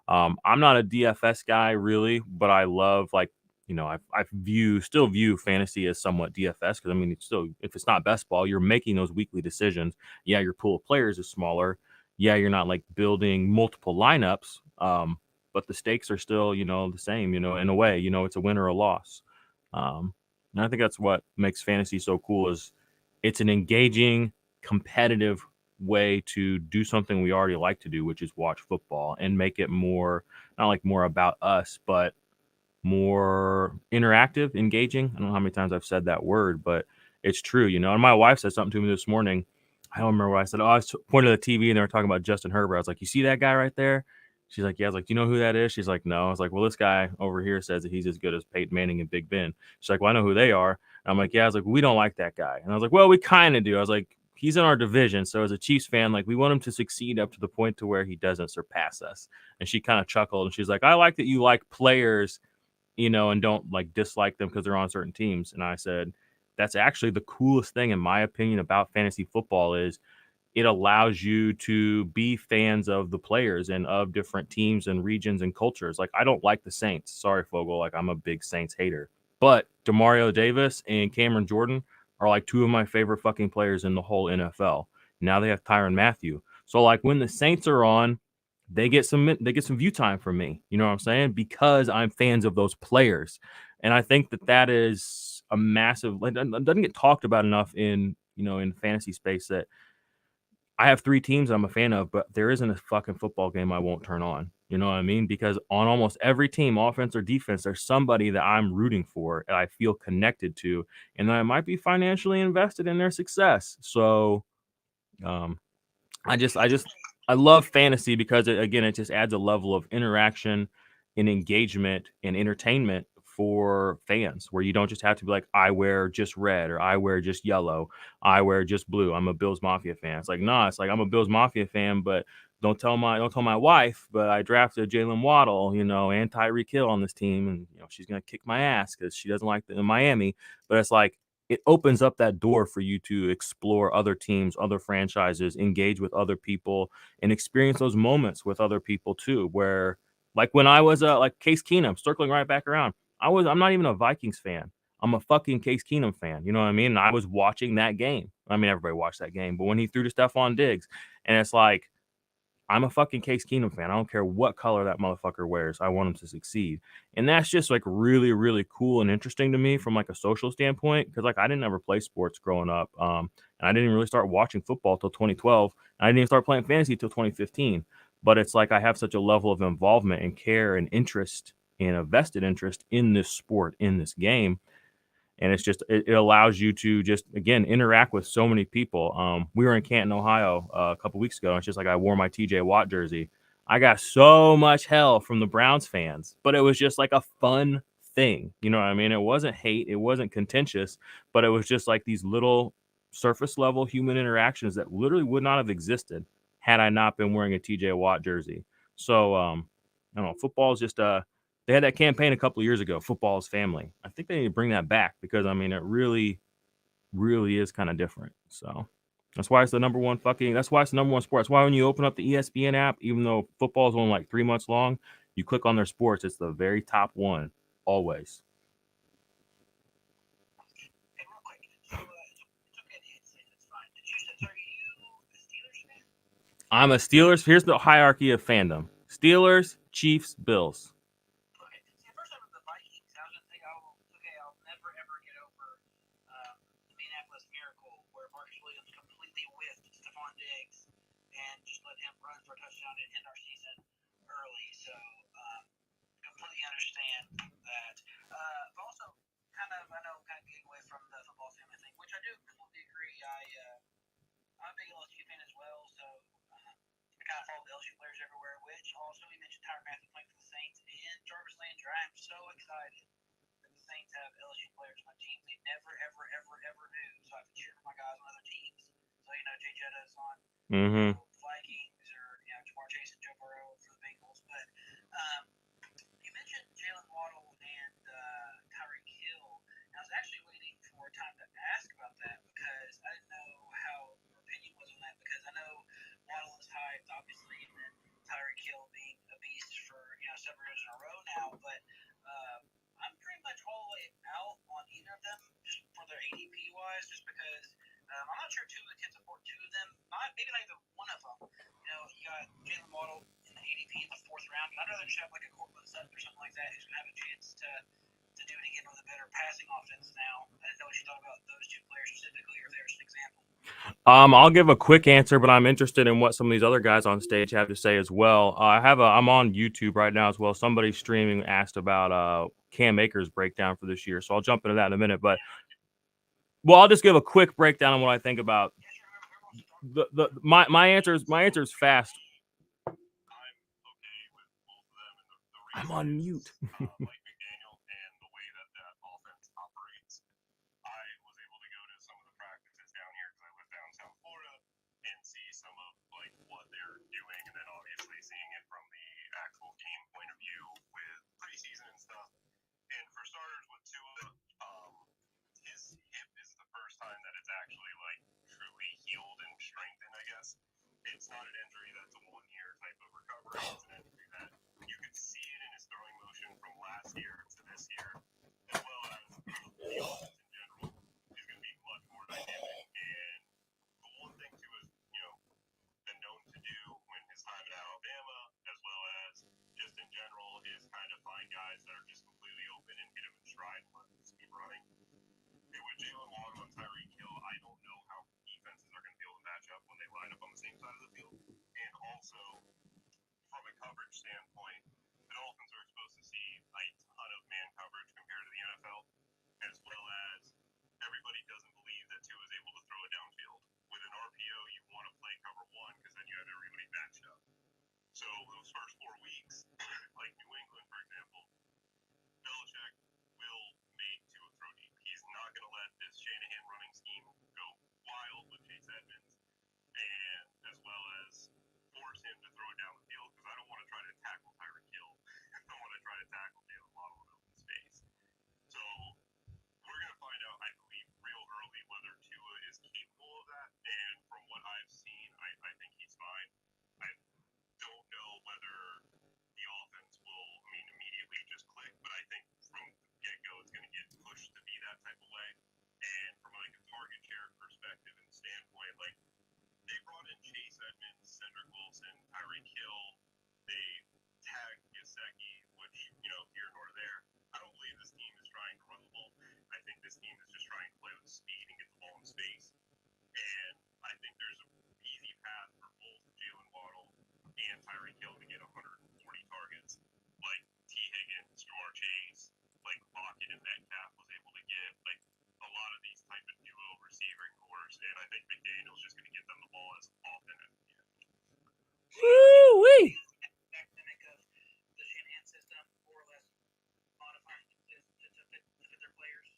A: I'm not a DFS guy really, but I love like, I still view fantasy as somewhat DFS because I mean, it's still, if it's not best ball, you're making those weekly decisions. Yeah, your pool of players is smaller. Yeah, you're not like building multiple lineups, but the stakes are still, the same. In a way, it's a win or a loss. And I think that's what makes fantasy so cool is it's an engaging, competitive way to do something we already like to do, which is watch football and make it more, not like more about us, but more interactive, engaging. I don't know how many times I've said that word, but it's true, And my wife said something to me this morning. I don't remember what I said. Oh, I was pointing at the TV and they were talking about Justin Herbert. I was like, "You see that guy right there?" She's like, "Yeah." I was like, "Do you know who that is?" She's like, "No." I was like, "Well, this guy over here says that he's as good as Peyton Manning and Big Ben." She's like, "Well, I know who they are." And I'm like, "Yeah." I was like, "We don't like that guy." And I was like, "Well, we kind of do." I was like, "He's in our division, so as a Chiefs fan, like we want him to succeed up to the point to where he doesn't surpass us." And she kind of chuckled and she's like, "I like that you like players, and don't like dislike them because they're on certain teams." And I said, that's actually the coolest thing, in my opinion, about fantasy football is it allows you to be fans of the players and of different teams and regions and cultures. Like, I don't like the Saints. Sorry, Fogel. Like, I'm a big Saints hater. But Demario Davis and Cameron Jordan are like two of my favorite fucking players in the whole NFL. Now they have Tyrann Mathieu. So, like, when the Saints are on, they get some view time from me. You know what I'm saying? Because I'm fans of those players. And I think that is a massive, it doesn't get talked about enough in fantasy space that I have 3 teams I'm a fan of, but there isn't a fucking football game I won't turn on. You know what I mean? Because on almost every team, offense or defense, there's somebody that I'm rooting for and I feel connected to, and I might be financially invested in their success. So, um, I love fantasy because it just adds a level of interaction and engagement and entertainment for fans where you don't just have to be like, I wear just red or I wear just yellow, I wear just blue. I'm a Bills Mafia fan. It's like, nah, it's like I'm a Bills Mafia fan, but don't tell my wife, but I drafted Jalen Waddle, and Tyreek Hill on this team, and she's gonna kick my ass because she doesn't like the in Miami. But it's like it opens up that door for you to explore other teams, other franchises, engage with other people, and experience those moments with other people too. Where, like when I was like Case Keenum, circling right back around, I'm not even a Vikings fan. I'm a fucking Case Keenum fan. You know what I mean? And I was watching that game. I mean, everybody watched that game, but when he threw to Stephon Diggs, and it's like, I'm a fucking Case Keenum fan. I don't care what color that motherfucker wears. I want him to succeed. And that's just like really, really cool and interesting to me from like a social standpoint. Cause like I didn't ever play sports growing up. And I didn't really start watching football till 2012. And I didn't even start playing fantasy till 2015. But it's like I have such a level of involvement and care and interest and a vested interest in this sport, in this game. And it's just it allows you to just again interact with so many people. We were in Canton, Ohio, a couple weeks ago, and it's just like I wore my TJ Watt jersey. I got so much hell from the Browns fans, but it was just like a fun thing. You know what I mean? It wasn't hate, it wasn't contentious, but it was just like these little surface level human interactions that literally would not have existed had I not been wearing a TJ Watt jersey. So I don't know, football is just they had that campaign a couple of years ago, Football is Family. I think they need to bring that back because, I mean, it really, really is kind of different. So that's why it's the number one sport. That's why when you open up the ESPN app, even though football is only like 3 months long, you click on their sports, it's the very top one, always.
C: Hey, real quick. So, it's okay to hit save. It's fine. Are you a Steelers fan?
A: I'm a Steelers. Here's the hierarchy of fandom: Steelers, Chiefs, Bills.
C: Okay. See, at first I was the Vikings. I was gonna think, I'll never ever get over the Minneapolis Miracle where Marcus Williams completely whiffed Stephon Diggs and just let him run for a touchdown and end our season early. So, completely understand that. But also, I know, kind of getting away from the football family thing, which I do completely agree. I'm a big LSU fan as well, so I kind of follow the LSU players everywhere. Which also, we mentioned Tyrann Mathieu playing for the Saints and Jarvis Landry. I am so excited that the Saints have LSU players on my team. They never, ever, ever, ever do. So I have to cheer for my guys on other teams. So Jay Jetta's on Vikings, or Jamar Chase and Joe Burrow for the Bengals. But you mentioned Jalen Waddle and Tyreek Hill. And I was actually waiting for time to ask about that because I didn't know how your opinion was on that. Because I know Waddle is hyped, obviously, and then Tyreek Hill being a beast for I'm not sure Tua can support two of them. Maybe not even one of them. You know, you got Jalen Waddle in the ADP in the 4th round, but I'd rather just have like a Courtland Sutton or something like that who's going to have a chance to do it again with a better passing offense now. I didn't know what you thought about those two players specifically, or if they were just an example.
A: I'll give a quick answer, but I'm interested in what some of these other guys on stage have to say as well. I'm on YouTube right now as well. Somebody streaming asked about Cam Akers breakdown for this year, so I'll jump into that in a minute. But I'll just give a quick breakdown on what I think about my answer is fast.
B: I'm okay with both of them, and the reason
A: I'm on mute.
B: Mike McDaniel and the way that offense operates. I was able to go to some of the practices down here because I live down South Florida and see some of like what they're doing, and then obviously seeing it from the actual game point of view with preseason and stuff. And for starters, with Tua, his hip is the first time that it's actually like truly healed and strengthened, I guess. It's not an injury that's a 1-year type of recovery. It's an injury that you could see it in his throwing motion from last year to this year, as well as the offense in general is going to be much more dynamic. And the one thing Tua has, been known to do when his time at Alabama, as well as just in general, is kind of find guys that are just completely open and hit them in stride and let them just keep running. And with Jalen Waddle and Tyreek Hill, I don't know how defenses are going to be able to match up when they line up on the same side of the field. And also, from a coverage standpoint, the Dolphins are exposed to see a ton of man coverage compared to the NFL, as well as everybody doesn't believe that Tua is able to throw it downfield. With an RPO, you want to play cover one because then you have everybody matched up. So those first 4 weeks, like New England, for example, Belichick will make Tua throw deep. He's not going to let this Shanahan running scheme go wild with Chase Edmonds, and as well as force him to throw it down the field because I don't want to try to tackle Tyreek Hill. I don't want to try to tackle Jalen Waddle in open space. So we're going to find out, I believe, real early whether Tua is capable of that. And from what I've seen, I think he's fine. I don't know whether the offense will, immediately just click, but I think from get-go it's going to get pushed to be that type of way. And from like a target share perspective and standpoint, like they brought in Chase Edmonds, Cedric Wilson, Tyreek Hill, they tagged Gesicki, which, here nor there. I don't believe this team is trying to run the ball. I think this team is just trying to play with speed and get the ball in space. And I think there's an easy path for both Jalen Waddle and Tyreek Hill to get 140 targets, like T. Higgins, Jamar Chase, like Lockett and Metcalf was able to get, like a lot of these type of duo receiving cores. And I think McDaniel's just going to get them the ball as often as he can.
A: Woo-wee!
C: Academic of the Shanahan system, more or less modifying to fit their players.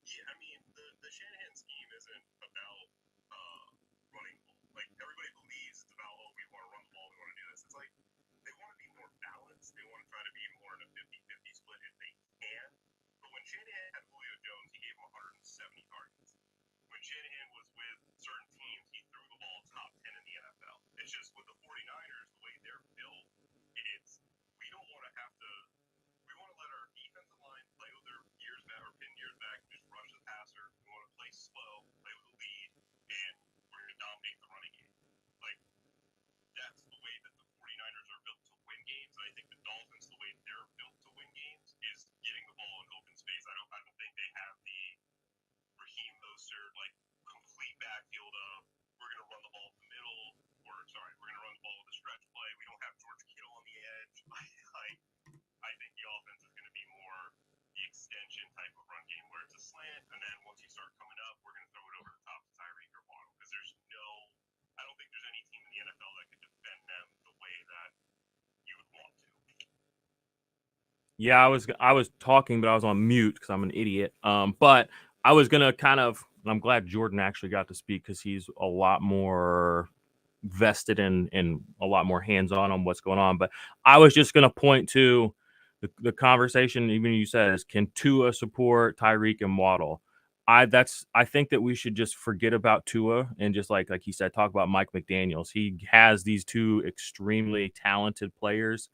B: Yeah, the Shanahan scheme isn't about running the ball. Like, everybody believes it's about, we want to run the ball, we want to do this. It's like, they want to be more balanced. They want to try to be more in a 50-50 split if they can. But when Shanahan had Julio Jones, he gave him 170 targets. When Shanahan was with certain teams, he threw the ball top 10 in the NFL. It's just with the 49ers, the way they're built, we don't want to have to, we want to let our defensive line play with their years back or pin years back and just rush the passer. We want to play slow, play with the lead, and we're going to dominate the running game. Like, that's the way that the 49ers are built to win games. And I think the Dolphins, the way they're built to win games is getting the ball in open space. I don't think they have the Raheem Mostert, like, complete backfield of, we're going to run the ball up the middle, we're going to run the ball with a stretch play. We don't have George Kittle on the edge. I think the offense is going to be more the extension type of run game where it's a slant, and then once you start coming up, we're going to throw it over the top to Tyreek or Waddle, because I don't think there's any team in the NFL that could defend them the way that you would want to.
A: Yeah, I was talking, but I was on mute because I'm an idiot. But I was gonna I'm glad Jordan actually got to speak because he's a lot more vested and a lot more hands-on on what's going on. But I was just gonna point to the conversation. Even you said is, can Tua support Tyreek and Waddle? I think that we should just forget about Tua and just like he said, talk about Mike McDaniels. He has these two extremely talented players.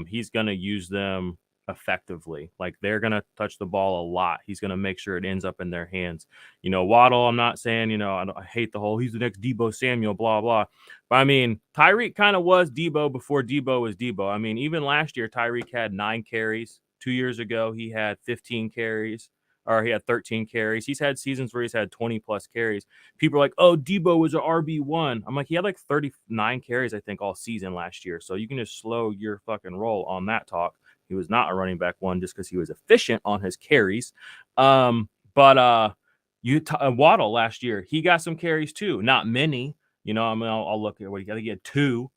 A: He's gonna use them effectively. Like, they're going to touch the ball a lot. He's going to make sure it ends up in their hands. Waddle, I'm not saying, I hate the whole, he's the next Debo Samuel, blah, blah. But I mean, Tyreek kind of was Debo before Debo was Debo. I mean, even last year, Tyreek had 9 carries. 2 years ago, he had 15 carries, or he had 13 carries. He's had seasons where he's had 20 plus carries. People are like, oh, Debo was an RB1. I'm like, he had like 39 carries, I think, all season last year. So you can just slow your fucking roll on that talk. He was not a running back one just because he was efficient on his carries. Waddle last year, he got some carries too. Not many. I'll look at what he got. He had two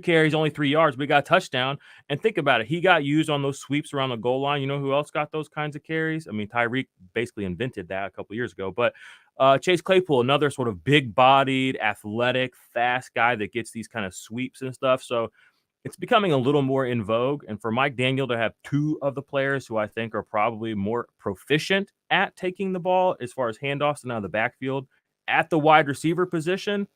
A: carries, only 3 yards, but he got a touchdown. And think about it. He got used on those sweeps around the goal line. You know who else got those kinds of carries? I mean, Tyreek basically invented that a couple years ago. But Chase Claypool, another sort of big-bodied, athletic, fast guy that gets these kind of sweeps and stuff. So it's becoming a little more in vogue. And for Mike Daniel to have 2 of the players who I think are probably more proficient at taking the ball as far as handoffs and out of the backfield at the wide receiver position,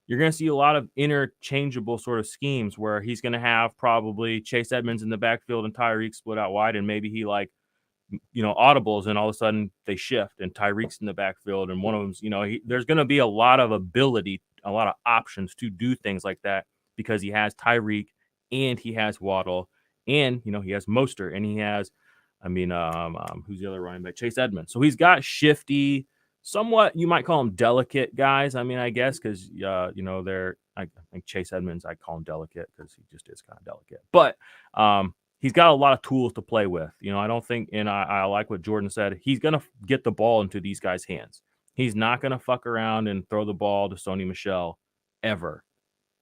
A: you're going to see a lot of interchangeable sort of schemes where he's going to have probably Chase Edmonds in the backfield and Tyreek split out wide. And maybe he audibles, and all of a sudden they shift and Tyreek's in the backfield. And one of them's, there's going to be a lot of ability, a lot of options to do things like that because he has Tyreek and he has Waddle and, he has Mostert and he has, who's the other running back? Chase Edmonds. So he's got shifty, somewhat, you might call them delicate guys. I mean, I guess because, I think Chase Edmonds, I call him delicate because he just is kind of delicate. But he's got a lot of tools to play with. I don't think, and I like what Jordan said, he's going to get the ball into these guys' hands. He's not going to fuck around and throw the ball to Sony Michel ever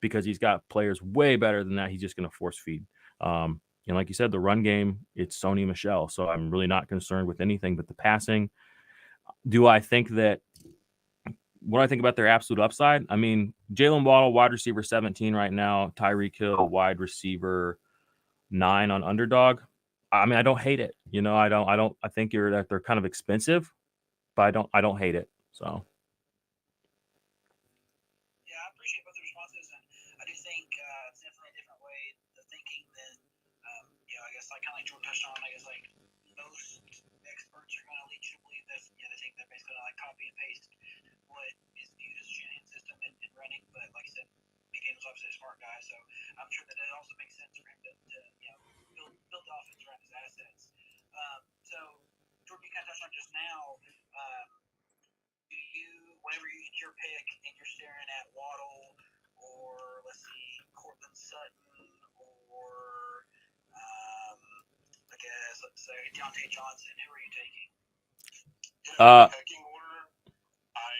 A: because he's got players way better than that. He's just going to force feed. And like you said, the run game, it's Sony Michel. So I'm really not concerned with anything but the passing. Do I think that what I think about their absolute upside? I mean, Jalen Waddle, wide receiver 17 right now. Tyreek Hill, wide receiver 9 on Underdog. I mean, I don't hate it. I think that they're kind of expensive, but I don't hate it. So.
C: Yeah, I appreciate both the responses, and I do think it's definitely a different way of thinking than, I guess like kind of like Jordan touched on. I guess like most experts are going to lead you to believe that they think they're basically like copy and paste what is viewed as a Shanahan system in running. But like I said, McDaniel's obviously a smart guy, so I'm sure that it also makes sense for him to build the offense around his assets. So Jordan, you kind of touched on just now. Whenever you get your pick and you're staring at Waddle or let's see, Cortland Sutton or I guess let's say Deontay Johnson, who are you taking?
B: Pecking order, I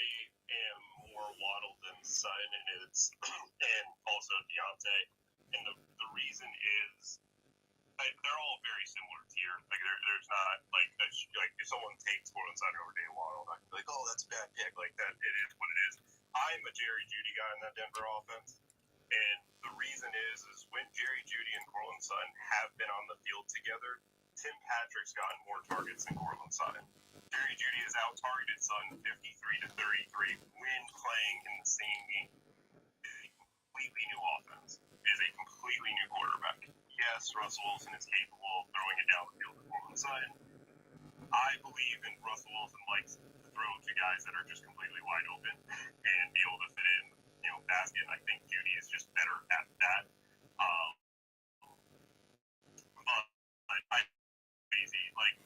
B: am more Waddle than Sutton, and also Deontay. And the reason is they're all very similar tier. Like there's not like if someone takes Cortland Sutton over Day Waddle, I'm like, oh, that's a bad pick. Like that, it is what it is. I'm a Jerry Jeudy guy in that Denver offense, and the reason is when Jerry Jeudy and Cortland Sutton have been on the field together, Tim Patrick's gotten more targets than Cortland Sutton. Jerry Jeudy has out-targeted Sutton 53-33 when playing in the same game. It is a completely new offense. It is a completely new quarterback. Yes, Russell Wilson is capable of throwing it down the field to Cortland Sutton. I believe in Russell Wilson likes to throw to guys that are just completely wide open and be able to fit in, basket. I think Jeudy is just better at that. But I crazy like.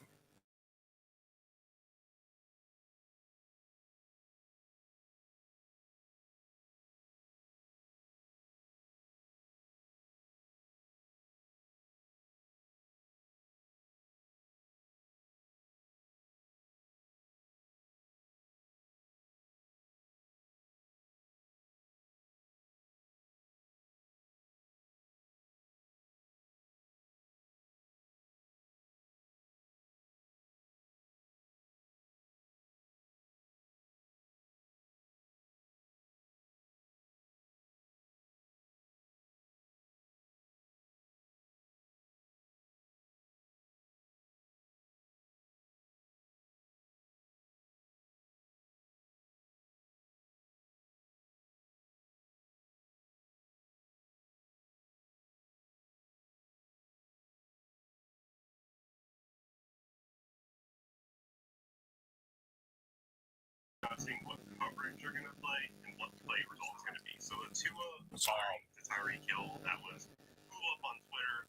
B: are going to play and what the play result is going to be. So the Tua bomb to Tyreek Hill, that was blew up on Twitter.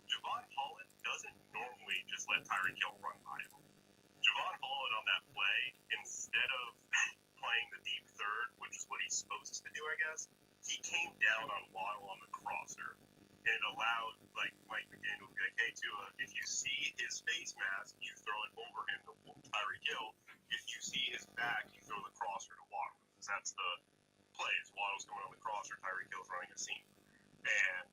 B: Javon Holland doesn't normally just let Tyreek Hill run by him. Javon Holland on that play, instead of playing the deep third, which is what he's supposed to do, I guess, he came down on Waddle on the crosser. And it allowed, like, Mike McDaniel to be like, hey, Tua, if you see his face mask, you throw it over him to Tyreek Hill. If you see his back, you throw the crosser to Waddle. Because that's the play. It's Waddle's going on the crosser, Tyreek Hill's running a seam. And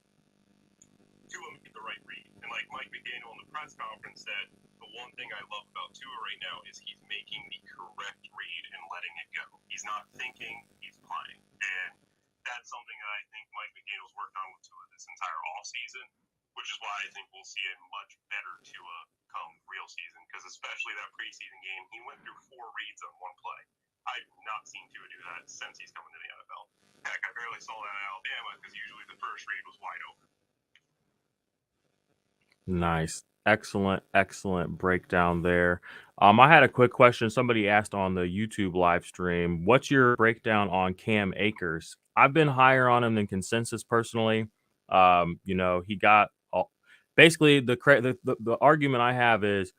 B: Tua made the right read. And like Mike McDaniel in the press conference said, the one thing I love about Tua right now is he's making the correct read and letting it go. He's not thinking, he's playing. And that's something that I think Mike McDaniel's worked on with Tua this entire offseason, which is why I think we'll see a much better Tua come real season, because especially that preseason game, he went through 4 reads on one play. I've not seen Tua do that since he's coming to the NFL. Heck, I barely saw that at Alabama because usually the first read was wide open.
A: Nice. Excellent breakdown there. I had a quick question. Somebody asked on the YouTube live stream, what's your breakdown on Cam Akers? I've been higher on him than consensus personally. He got basically the argument I have is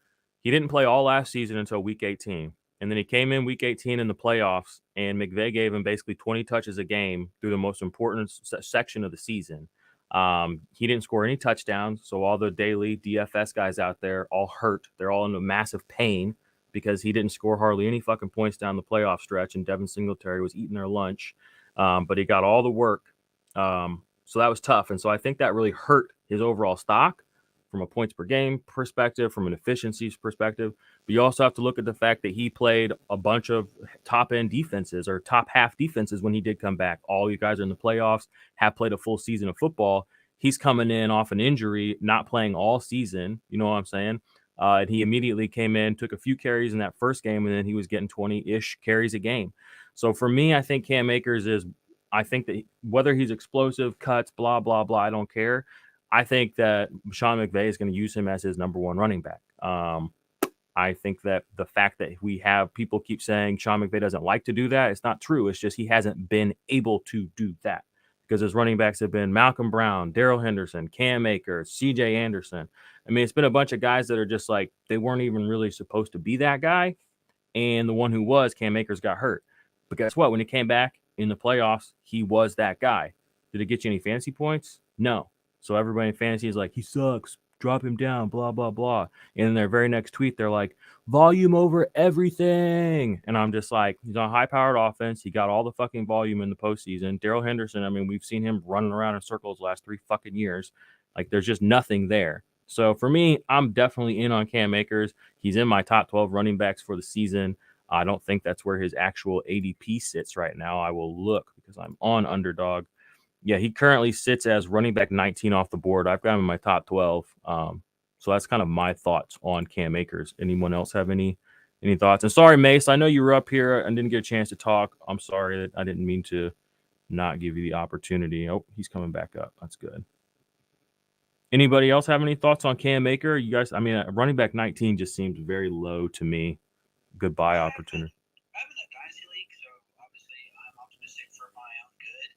A: he didn't play all last season until week 18. And then he came in week 18 in the playoffs, and McVay gave him basically 20 touches a game through the most important section of the season. He didn't score any touchdowns, so all the daily DFS guys out there all hurt. They're all in a massive pain because he didn't score hardly any fucking points down the playoff stretch, and Devin Singletary was eating their lunch. But he got all the work. So that was tough. And so I think that really hurt his overall stock from a points per game perspective, from an efficiencies perspective. But you also have to look at the fact that he played a bunch of top-end defenses or top-half defenses when he did come back. All you guys are in the playoffs, have played a full season of football. He's coming in off an injury, not playing all season. You know what I'm saying? And he immediately came in, took a few carries in that first game, and then he was getting 20-ish carries a game. So for me, I think Cam Akers I think that whether he's explosive, cuts, blah, blah, blah, I don't care. I think that Sean McVay is going to use him as his number one running back. I think that the fact that we have people keep saying Sean McVay doesn't like to do that, it's not true. It's just he hasn't been able to do that because his running backs have been Malcolm Brown, Darrell Henderson, Cam Akers, CJ Anderson. I mean, it's been a bunch of guys that are just like they weren't even really supposed to be that guy. And the one who was, Cam Akers, got hurt. But guess what? When he came back in the playoffs, he was that guy. Did it get you any fantasy points? No. So everybody in fantasy is like, he sucks. Drop him down, blah, blah, blah. And in their very next tweet, they're like, volume over everything. And I'm just like, he's on a high-powered offense. He got all the fucking volume in the postseason. Darrell Henderson, I mean, we've seen him running around in circles the last 3 fucking years. Like, there's just nothing there. So for me, I'm definitely in on Cam Akers. He's in my top 12 running backs for the season. I don't think that's where his actual ADP sits right now. I will look because I'm on Underdog. Yeah, he currently sits as running back 19 off the board. I've got him in my top 12. So that's kind of my thoughts on Cam Akers. Anyone else have any thoughts? And sorry, Mace, I know you were up here and didn't get a chance to talk. I'm sorry that I didn't mean to not give you the opportunity. Oh, he's coming back up. That's good. Anybody else have any thoughts on Cam Akers? You guys, I mean, running back 19 just seems very low to me. Goodbye opportunity.
C: I'm in a dynasty league, so obviously I'm optimistic for my own good.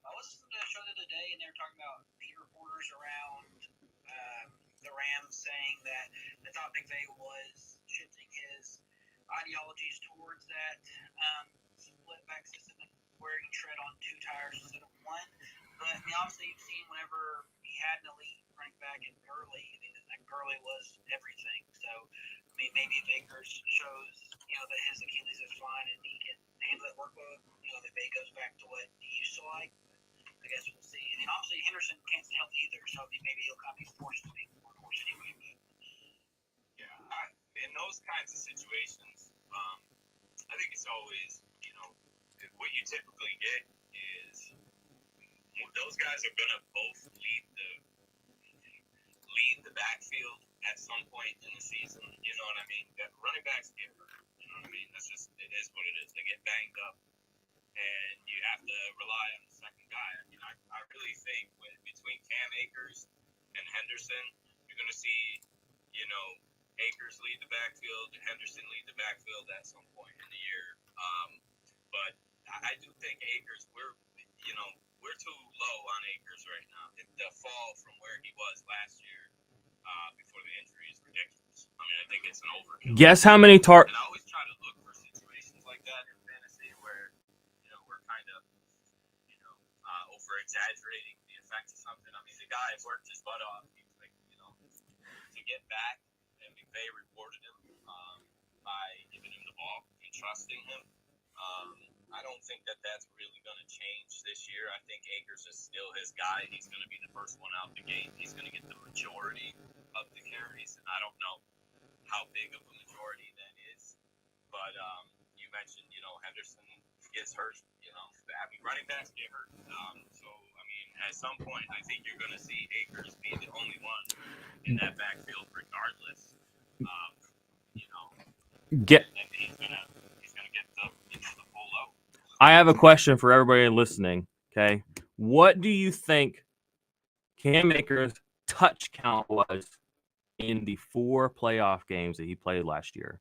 C: I was listening to a show the other day, and they were talking about beat reporters around the Rams saying that the thought McVay was shifting his ideologies towards that split back system where he tread on 2 tires instead of 1. But I mean, obviously, you've seen whenever he had an elite running back in Gurley, I mean, that Gurley was everything. So, I mean, maybe if Akers shows, that his Achilles is fine and he can handle that workload, that Bay goes back to what he used to like. I guess we'll see. And obviously, Henderson can't stay healthy either, so maybe he'll kind of be forced to be more course anyway. But
D: in those kinds of situations, I think it's always, what you typically get is those guys are going to both lead the backfield at some point in the season. You know what I mean? Running backs get hurt. You know what I mean? It is what it is. They get banged up, and you have to rely on the second guy. I mean, I really think between Cam Akers and Henderson, you're going to see, Akers lead the backfield, Henderson lead the backfield at some point in the year. But I do think Akers, we're too low on Akers right now. The fall from where he was last year before the injury is ridiculous. I mean, I think it's an overkill.
A: Guess how many
D: And I always try to look for situations like that in fantasy where, we're kind of, over exaggerating the effect of something. I mean, the guy worked his butt off. He's like, to get back, and McVay rewarded him by giving him the ball and trusting him. I don't think that that's really going to change this year. I think Akers is still his guy. He's going to be the first one out the game. He's going to get the majority of the carries, and I don't know how big of a majority that is. But you mentioned, Henderson gets hurt. Running backs get hurt. So, I mean, at some point, I think you're going to see Akers be the only one in that backfield regardless. And he's going to get the full load.
A: I have a question for everybody listening, okay? What do you think Cam Akers' touch count was in the 4 playoff games that he played last year?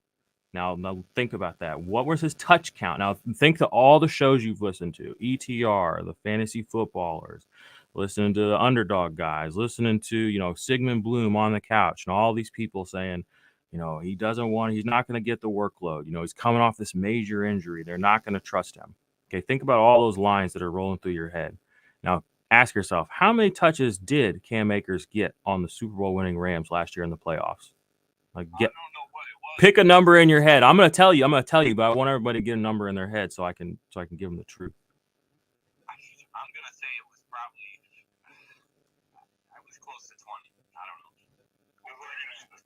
A: Now think about that. What was his touch count? Now think to all the shows you've listened to, ETR, the Fantasy Footballers, listening to the Underdog guys, listening to, Sigmund Bloom on the couch, and all these people saying, he's not going to get the workload. He's coming off this major injury. They're not going to trust him. Okay, think about all those lines that are rolling through your head. Now, ask yourself, how many touches did Cam Akers get on the Super Bowl winning Rams last year in the playoffs?
D: I don't know what it was.
A: Pick a number in your head. I'm going to tell you, but I want everybody to get a number in their head so I can give them the truth.
D: I'm going to say it was probably, I was close to 20. I don't know.
B: We're looking at 16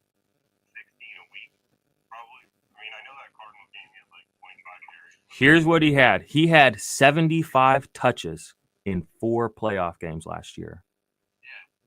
B: a week, probably. I mean, I know that Cardinals game he had like 25 carries.
A: Here's what he had. He had 75 touches in 4 playoff games last year.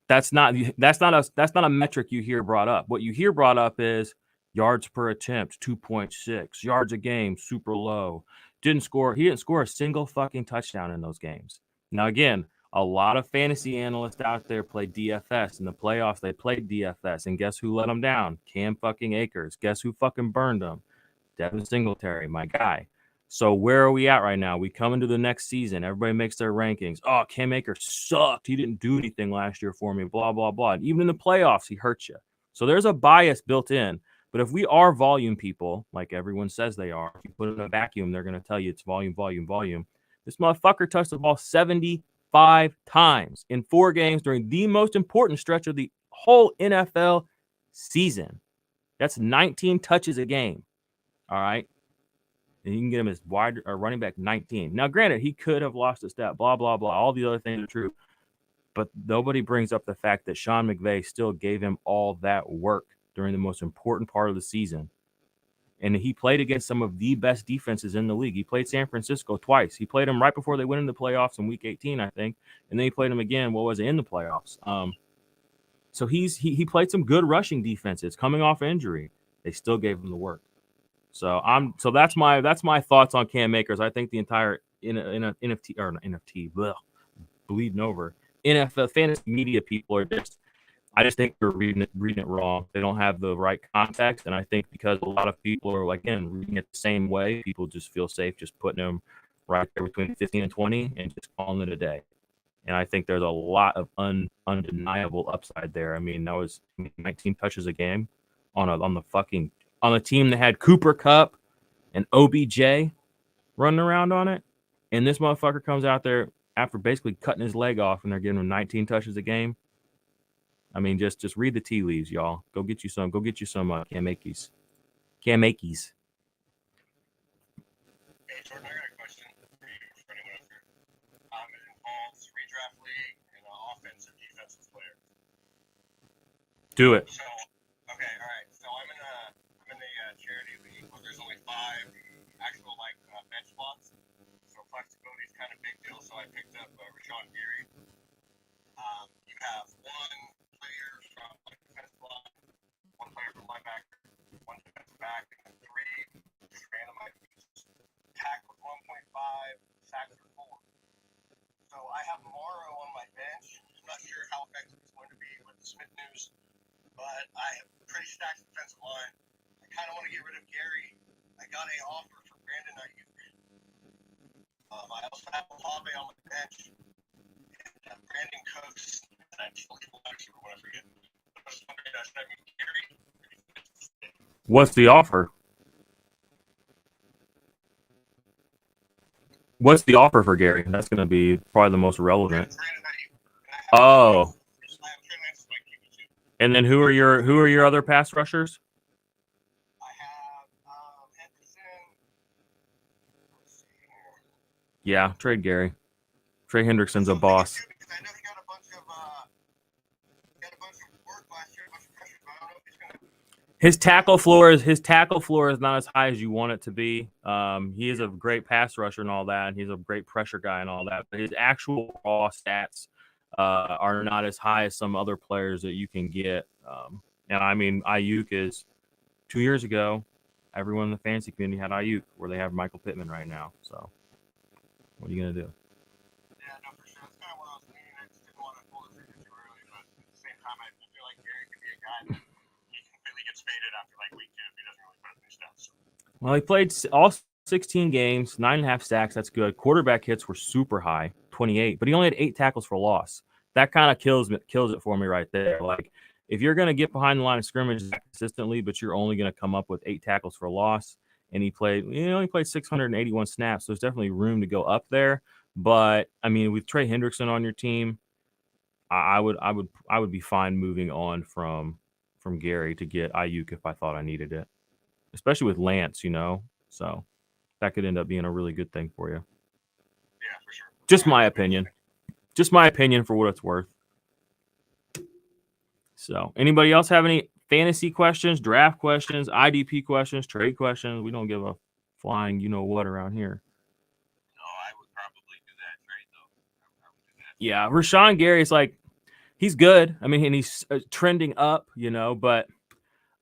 A: That's not a metric you hear brought up. What you hear brought up is yards per attempt, 2.6, yards a game, super low. He didn't score a single fucking touchdown in those games. Now again, a lot of fantasy analysts out there play DFS. In the playoffs, they played DFS, and guess who let them down? Cam fucking Akers. Guess who fucking burned them? Devin Singletary, my guy. So where are we at right now? We come into the next season. Everybody makes their rankings. Oh, Cam Akers sucked. He didn't do anything last year for me, blah, blah, blah. And even in the playoffs, he hurt you. So there's a bias built in. But if we are volume people, like everyone says they are, if you put it in a vacuum, they're going to tell you it's volume, volume, volume. This motherfucker touched the ball 75 times in 4 games during the most important stretch of the whole NFL season. That's 19 touches a game. All right. And you can get him as wide or running back 19. Now, granted, he could have lost a step, blah, blah, blah. All the other things are true. But nobody brings up the fact that Sean McVay still gave him all that work during the most important part of the season. And he played against some of the best defenses in the league. He played San Francisco twice. He played them right before they went into the playoffs in week 18, I think. And then he played them again, in the playoffs. So he played some good rushing defenses coming off injury. They still gave him the work. So that's my thoughts on Cam Akers. I think the entire bleeding over NFL fantasy media people are I just think they're reading it wrong. They don't have the right context, and I think because a lot of people are reading it the same way, people just feel safe just putting them right there between 15 and 20 and just calling it a day. And I think there's a lot of undeniable upside there. I mean, that was 19 touches a game on a team that had Cooper Kupp and OBJ running around on it. And this motherfucker comes out there after basically cutting his leg off, and they're giving him 19 touches a game. I mean, just read the tea leaves, y'all. Go get you some Cam Akers. Cam Akers.
B: Hey, Jordan, I got a question for you for anyone up here. It involves redraft league and an offensive defensive player.
A: Do it.
B: So, okay, all right. So I'm in a charity league where there's only 5 actual bench spots. So flexibility is kind of a big deal. So I picked up Rashawn Gary. You have 1 player from defensive line, 1 player from linebacker, 1 defensive back, and then 3 just random IPs. Tackles 1.5, sacks are 4. So I have Morrow on my bench. I'm not sure how effective it's going to be with the Smith news, but
A: What's the offer? What's the offer for Gary? That's going to be probably the most relevant. Oh. And then who are your other pass rushers?
B: I have Henderson.
A: Yeah, trade Gary. Trey Hendrickson's a boss.
B: I know he got a bunch of work last year, a bunch of pressure, but I don't know if he's gonna.
A: His tackle floor is not as high as you want it to be. He is a great pass rusher and all that, and he's a great pressure guy and all that. But his actual raw stats are not as high as some other players that you can get. And I mean, Ayuk is 2 years ago. Everyone in the fantasy community had Ayuk, where they have Michael Pittman right now. So, what are you gonna do?
B: Yeah, no, for sure. That's kind of what I was thinking. I just didn't want to pull the trigger too early, but at the same time, I feel like Gary could be a guy that he completely gets faded after like week 2 if he doesn't really put up any stats.
A: Well, he played all 16 games, 9.5 sacks. That's good. Quarterback hits were super high, 28, but he only had 8 tackles for loss. That kind of kills it for me right there. Like, if you're going to get behind the line of scrimmage consistently, but you're only going to come up with 8 tackles for loss, and he only played 681 snaps, so there's definitely room to go up there. But I mean, with Trey Hendrickson on your team, I would be fine moving on from Gary to get Ayuk if I thought I needed it, especially with Lance, so that could end up being a really good thing for you.
B: Yeah, for sure.
A: Just my opinion. Just my opinion for what it's worth. So, anybody else have any fantasy questions, draft questions, IDP questions, trade questions? We don't give a flying you-know-what around here.
D: No, I would probably do that trade, though.
A: Yeah, Rashawn Gary's like, he's good. I mean, and he's trending up, but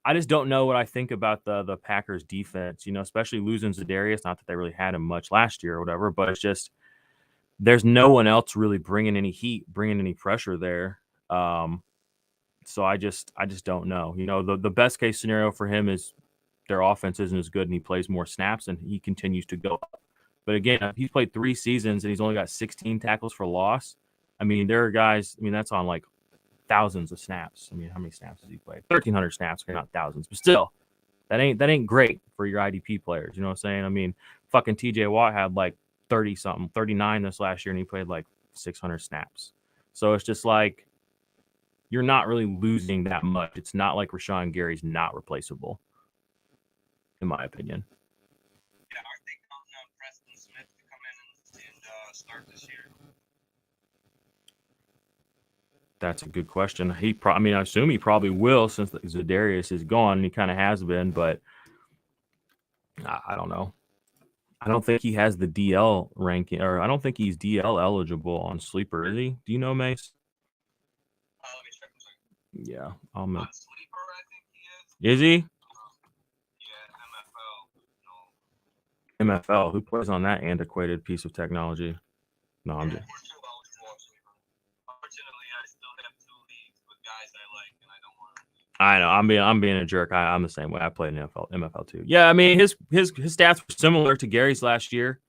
A: I just don't know what I think about the Packers defense, especially losing Za'Darius. Not that they really had him much last year or whatever, but it's just there's no one else really bringing any heat, bringing any pressure there. So I just don't know. The best case scenario for him is their offense isn't as good and he plays more snaps and he continues to go up. But again, he's played 3 seasons and he's only got 16 tackles for loss. I mean, there are guys, that's on like thousands of snaps. I mean, how many snaps has he played? 1,300 snaps, not thousands, but still, that ain't great for your IDP players. You know what I'm saying? I mean, fucking TJ Watt had like 30-something, 39 this last year, and he played like 600 snaps. So it's just like you're not really losing that much. It's not like Rashawn Gary's not replaceable, in my opinion.
B: Yeah, I think Preston Smith to come in and start this year.
A: That's a good question. I assume he probably will since Za'Darius is gone, and he kind of has been, but I don't know. I don't think he has the DL ranking, or I don't think he's DL eligible on Sleeper, is he? Do you know, Mace?
B: Let me check a second.
A: Yeah.
B: On Sleeper, I think he is.
A: Is he?
B: Yeah, MFL. No.
A: MFL. Who plays on that antiquated piece of technology? No, I'm just.
B: We're too eligible on Sleeper.
D: Unfortunately, I still have 2 leagues with guys I like, and I don't want to.
A: I know. I'm being a jerk. I'm the same way. I played in MFL too. Yeah, I mean his stats were similar to Gary's last year.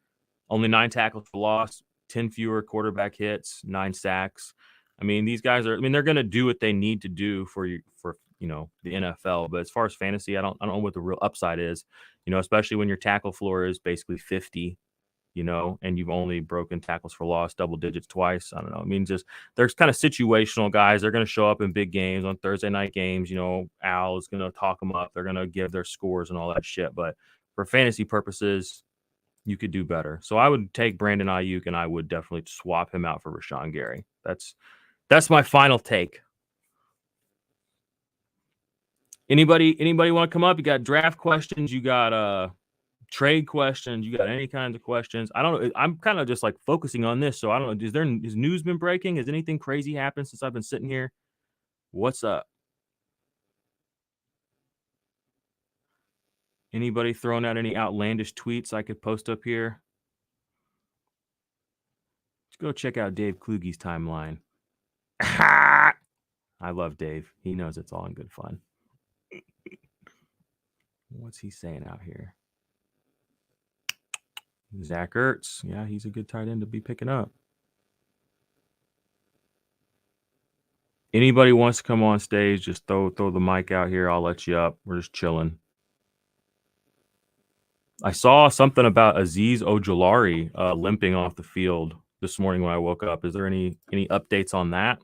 A: Only 9 tackles for loss, 10 fewer quarterback hits, 9 sacks. I mean, these guys they're going to do what they need to do for the NFL. But as far as fantasy, I don't know what the real upside is. Especially when your tackle floor is basically 50. And you've only broken tackles for loss double digits twice. I don't know. I mean, just there's kind of situational guys. They're going to show up in big games on Thursday night games. Al is going to talk them up. They're going to give their scores and all that shit. But for fantasy purposes, you could do better. So I would take Brandon Ayuk and I would definitely swap him out for Rashawn Gary. That's my final take. Anybody want to come up? You got draft questions. You got trade questions, you got any kinds of questions. I don't know. I'm kind of just like focusing on this. So I don't know. Has news been breaking? Has anything crazy happened since I've been sitting here? What's up? Anybody throwing out any outlandish tweets I could post up here? Let's go check out Dave Kluge's timeline. I love Dave. He knows it's all in good fun. What's he saying out here? Zach Ertz. Yeah, he's a good tight end to be picking up. Anybody wants to come on stage, just throw the mic out here. I'll let you up. We're just chilling. I saw something about Azeez Ojulari limping off the field this morning when I woke up. Is there any updates on that?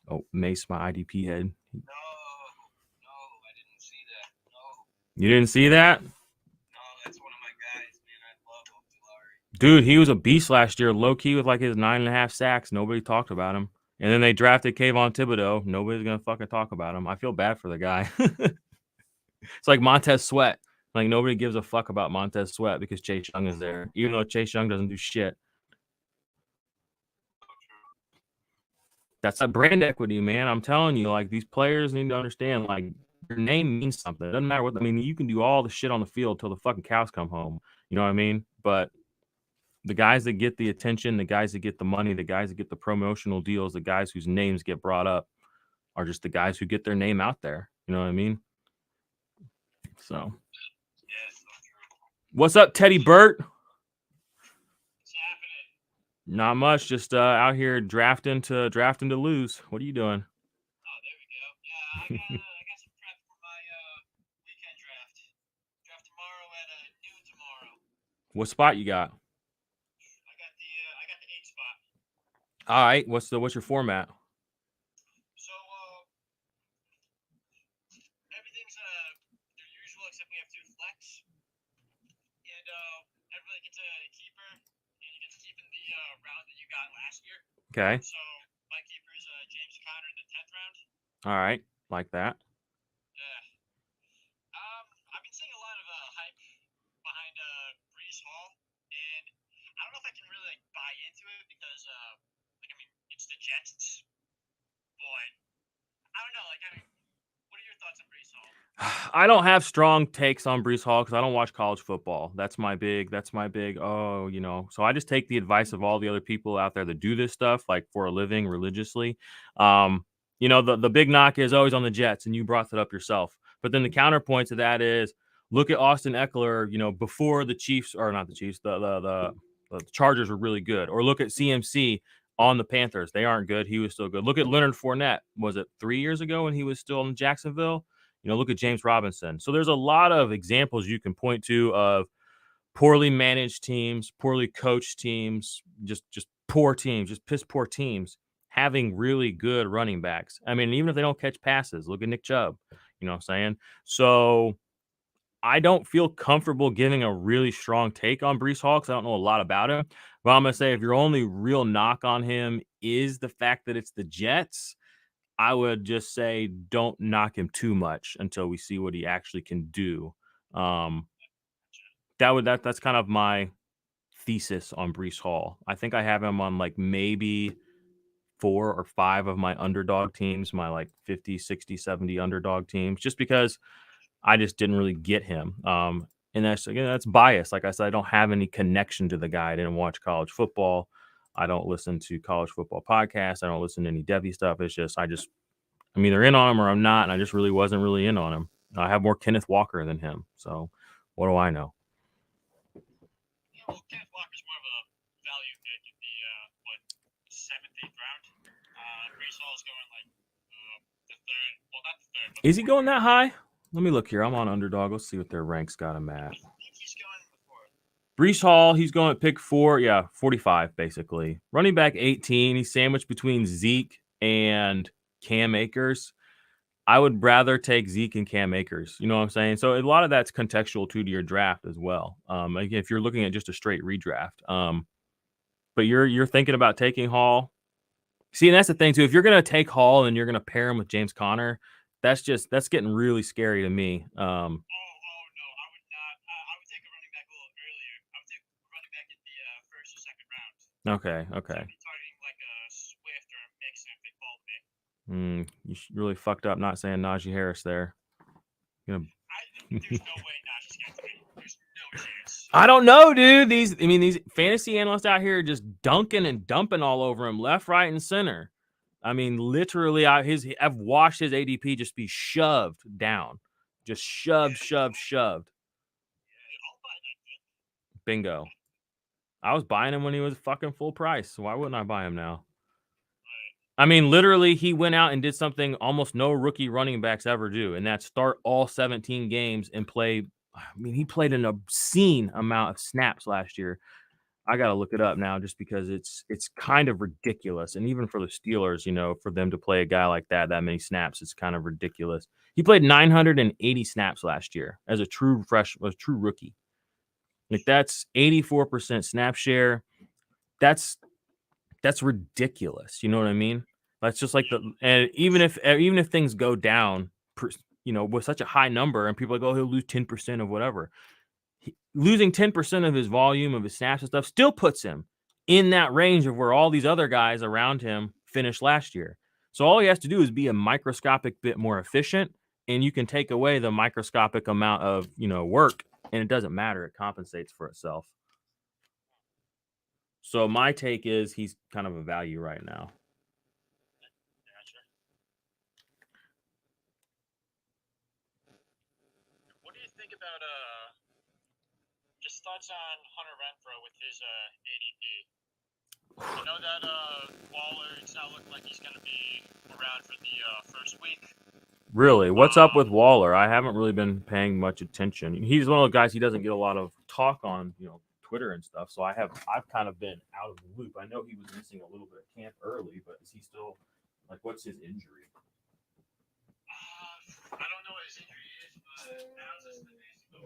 A: Oh, Mace, my IDP head.
D: No, I didn't see that. No.
A: You didn't see that?
D: No, that's one of my guys, man. I love Ojulari.
A: Dude, he was a beast last year, low key with like his 9.5 sacks. Nobody talked about him. And then they drafted Kayvon Thibodeau. Nobody's gonna fucking talk about him. I feel bad for the guy. It's like Montez Sweat. Like nobody gives a fuck about Montez Sweat because Chase Young is there, even though Chase Young doesn't do shit. That's that brand equity, man. I'm telling you, like these players need to understand, like your name means something. It doesn't matter what. I mean, you can do all the shit on the field till the fucking cows come home. You know what I mean? But the guys that get the attention, the guys that get the money, the guys that get the promotional deals, the guys whose names get brought up are just the guys who get their name out there. You know what I mean? So,
D: Yes, so true.
A: What's up, Teddy Burt?
C: What's happening?
A: Not much. Just out here drafting to lose. What are you doing?
C: Oh, there we go. Yeah, I got some prep for my weekend draft. Draft tomorrow at noon tomorrow.
A: What spot you got?
C: I got the 8 spot.
A: All right. What's your format?
C: So everything's their usual except we have 2 flex. And everybody gets a keeper, and you get to keep in the round that you got last year.
A: Okay.
C: So my keeper is James Conner in the 10th round.
A: All right. Like that.
C: Yeah. I've been seeing a lot of hype behind Brees Hall, and I don't know if I can really like buy into it because it's the Jets, but I don't know. What are your thoughts on Brees Hall?
A: I don't have strong takes on Brees Hall because I don't watch college football. That's my big. Oh, So I just take the advice of all the other people out there that do this stuff like for a living religiously. The big knock is always on the Jets, and you brought that up yourself. But then the counterpoint to that is look at Austin Eckler. Before the Chiefs, or not the Chiefs, the Chargers were really good. Or look at CMC on the Panthers. They aren't good. He was still good. Look at Leonard Fournette. Was it 3 years ago when he was still in Jacksonville? Look at James Robinson. So there's a lot of examples you can point to of poorly managed teams, poorly coached teams, just poor teams, just piss poor teams having really good running backs. I mean, even if they don't catch passes, look at Nick Chubb. You know what I'm saying? So I don't feel comfortable giving a really strong take on Brees Hall because I don't know a lot about him. But I'm going to say if your only real knock on him is the fact that it's the Jets, I would just say don't knock him too much until we see what he actually can do. That's kind of my thesis on Brees Hall. I think I have him on like maybe 4 or 5 of my underdog teams, my like 50, 60, 70 underdog teams, just because I just didn't really get him. And that's bias. Like I said, I don't have any connection to the guy. I didn't watch college football. I don't listen to college football podcasts. I don't listen to any Devy stuff. It's just I'm either in on him or I'm not, and I just really wasn't really in on him. I have more Kenneth Walker than him, so what do I know?
C: Yeah, well, Kenneth Walker's more of a value pick in the 7th, 8th round. Brees Hall's going like the 3rd. Well, not the 3rd. But
A: Is he going that high? Let me look here. I'm on Underdog. Let's see what their ranks got him at.
C: I think he's going in the 4th.
A: Brees Hall, he's going at pick 4. Yeah, 45 basically. Running back 18. He's sandwiched between Zeke and Cam Akers. I would rather take Zeke and Cam Akers. You know what I'm saying? So a lot of that's contextual too to your draft as well. Again, if you're looking at just a straight redraft, but you're thinking about taking Hall. See, and that's the thing too. If you're gonna take Hall and you're gonna pair him with James Conner, that's getting really scary to me.
C: Oh, no, I would not. I would take a running back a little earlier. I would take a running back in the 1st or 2nd round.
A: Okay.
C: So I'd be targeting like a Swift or a Mixon if they fall to me.
A: You really fucked up not saying Najee Harris there.
C: There's no way Najee's getting to me. There's no chance.
A: I don't know, dude. These fantasy analysts out here are just dunking and dumping all over him, left, right, and center. I mean, literally, I've watched his ADP just be shoved down, just shoved.
C: Yeah, I'll buy that good.
A: Bingo. I was buying him when he was fucking full price. So why wouldn't I buy him now? I mean, literally, he went out and did something almost no rookie running backs ever do, and that's start all 17 games and play. I mean, he played an obscene amount of snaps last year. I got to look it up now just because it's kind of ridiculous. And even for the Steelers, for them to play a guy like that many snaps, it's kind of ridiculous. He played 980 snaps last year as a true rookie. Like that's 84% snap share. That's ridiculous. You know what I mean? That's just like and even if things go down, with such a high number and people are like, oh, he'll lose 10% of whatever. Losing 10% of his volume of his snaps and stuff still puts him in that range of where all these other guys around him finished last year. So all he has to do is be a microscopic bit more efficient, and you can take away the microscopic amount of work, and it doesn't matter. It compensates for itself. So my take is he's kind of a value right now.
E: Gotcha. What do you think about just thoughts on Hunter Renfro with his ADP? You know that Waller, it's not looking like he's going to be around for the first week.
A: Really? What's up with Waller? I haven't really been paying much attention. He's one of the guys, he doesn't get a lot of talk on, Twitter and stuff. So I've kind of been out of the loop. I know he was missing a little bit of camp early, but is he still what's his injury?
E: I don't know what his injury is, but now it's just the basic.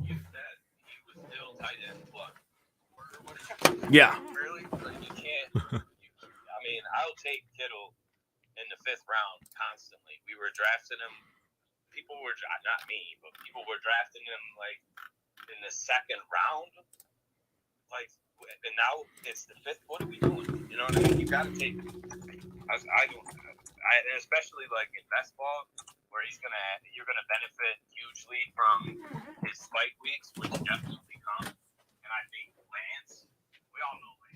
D: You said he was still tight end plus.
A: Yeah.
D: Really? You can't. I mean, I'll take Kittle in the 5th round constantly. We were drafting him. People were not me, but people were drafting him in the 2nd round. And now it's the 5th. What are we doing? You know what I mean? You got to take. And especially in best ball, where you're gonna benefit hugely from his spike weeks, which definitely come. And I think Lance, we all know Lance.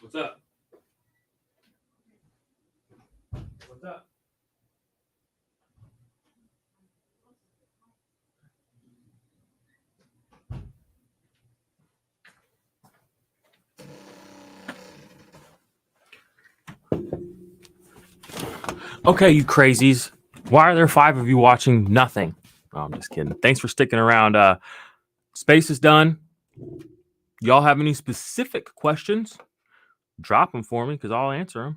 A: What's up? What's up? Okay, you crazies. Why are there 5 of you watching nothing? Oh, I'm just kidding. Thanks for sticking around. Space is done. Y'all have any specific questions? Drop them for me because I'll answer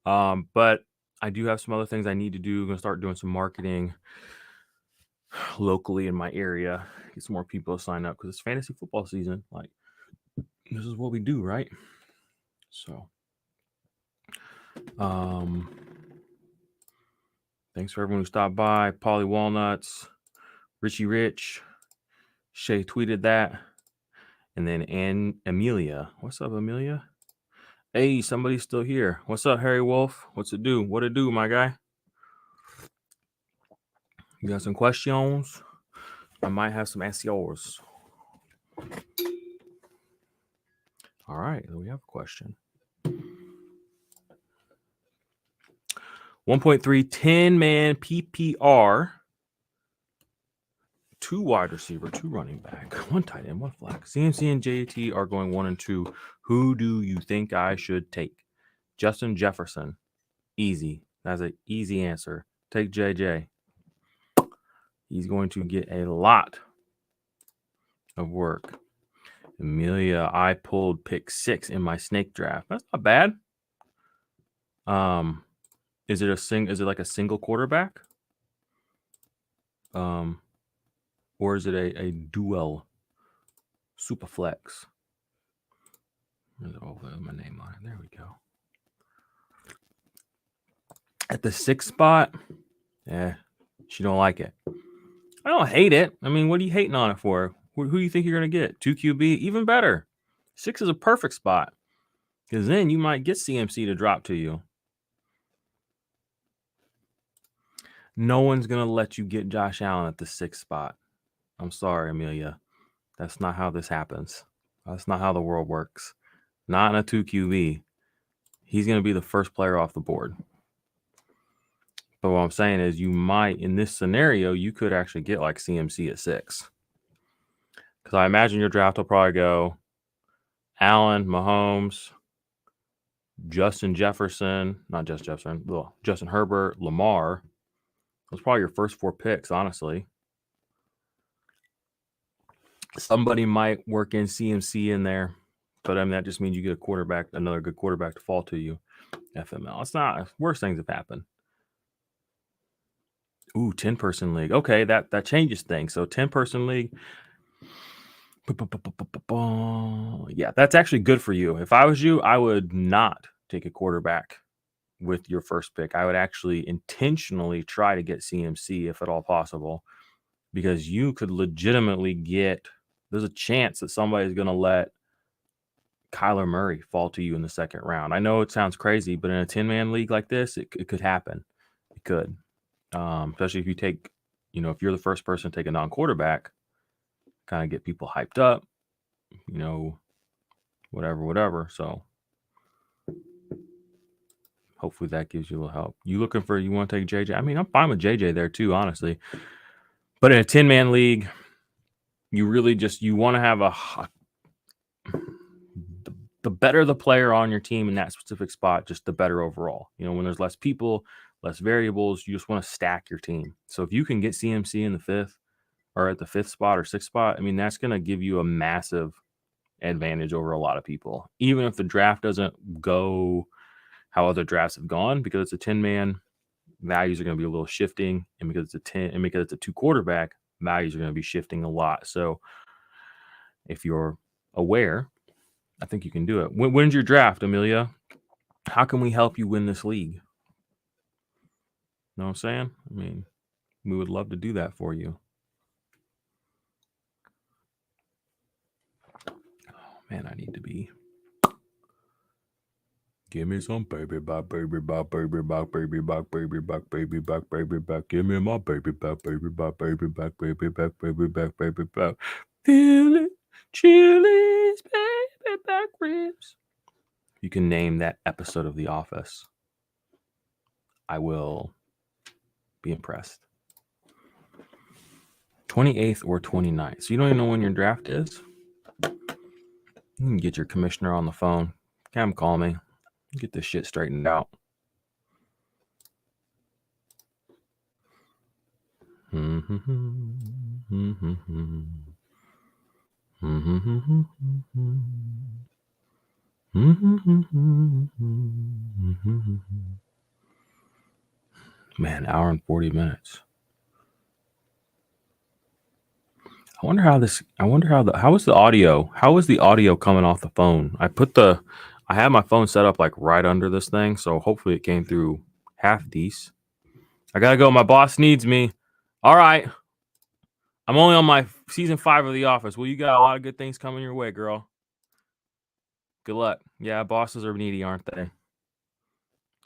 A: them. But I do have some other things I need to do. I'm going to start doing some marketing locally in my area. Get some more people to sign up because it's fantasy football season. Like, this is what we do, right? So, thanks for everyone who stopped by. Polly Walnuts, Richie Rich, Shay tweeted that. And then Amelia. What's up, Amelia? Hey, somebody's still here. What's up, Harry Wolf? What's it do? What it do, my guy? You got some questions? I might have some SEOs. All right, we have a question. 1.3 10-man PPR. 2 wide receiver, 2 running back, 1 tight end, 1 flex. CMC and JT are going 1 and 2. Who do you think I should take? Justin Jefferson. Easy. That's an easy answer. Take JJ. He's going to get a lot of work. Amelia, I pulled pick 6 in my snake draft. That's not bad. Is it like a single quarterback? Or is it a dual super flex? Oh, my name on it. There we go. At the 6th spot, she don't like it. I don't hate it. I mean, what are you hating on it for? Who do you think you're going to get? 2 QB? Even better. 6 is a perfect spot. Because then you might get CMC to drop to you. No one's going to let you get Josh Allen at the 6th spot. I'm sorry, Amelia. That's not how this happens. That's not how the world works. Not in a 2 QB. He's going to be the first player off the board. But what I'm saying is you might, in this scenario, you could actually get like CMC at 6. Because I imagine your draft will probably go Allen, Mahomes, Justin Jefferson, not just Jefferson, well, Justin Herbert, Lamar. Those are probably your first 4 picks, honestly. Somebody might work in CMC in there, but I mean, that just means you get a quarterback, another good quarterback to fall to you. FML. It's not, worse things have happened. Ooh, 10-person league. Okay, that changes things. So 10-person league. Yeah, that's actually good for you. If I was you, I would not take a quarterback with your first pick. I would actually intentionally try to get CMC if at all possible, because you could legitimately get, there's a chance that somebody's going to let Kyler Murray fall to you in the 2nd round. I know it sounds crazy, but in a 10-man league like this, it could happen. It could. Especially if you take, if you're the first person to take a non-quarterback, kind of get people hyped up, whatever. So hopefully that gives you a little help. You want to take JJ? I mean, I'm fine with JJ there too, honestly. But in a 10-man league, you really you want to have the better the player on your team in that specific spot, just the better overall. When there's less people, less variables, you just want to stack your team. So if you can get CMC in the 5th or at the 5th spot or 6th spot, I mean, that's going to give you a massive advantage over a lot of people, even if the draft doesn't go how other drafts have gone, because it's a 10-man, values are going to be a little shifting, and because it's a 10 and because it's a 2 quarterback, values are going to be shifting a lot. So if you're aware, I think you can do it. When's your draft, Amelia? How can we help you win this league? Know what I'm saying? I mean, we would love to do that for you. Oh man, I need to be. Give me some baby back, baby back, baby back, baby back, baby back, baby back, baby back. Give me my baby back, baby back, baby back, baby back, baby back, baby back. Feel it, chilies, baby back ribs. you can name that episode of The Office, I will be impressed. 28th or 29th. So you don't even know when your draft is? You can get your commissioner on the phone. Have him call me. Get this shit straightened out. Man, hour and 40 minutes. How is the audio? How is the audio coming off the phone? I have my phone set up like right under this thing, so hopefully it came through half decent. I gotta go. My boss needs me. All right. I'm only on my season 5 of The Office. Well, you got a lot of good things coming your way, girl. Good luck. Yeah, bosses are needy, aren't they?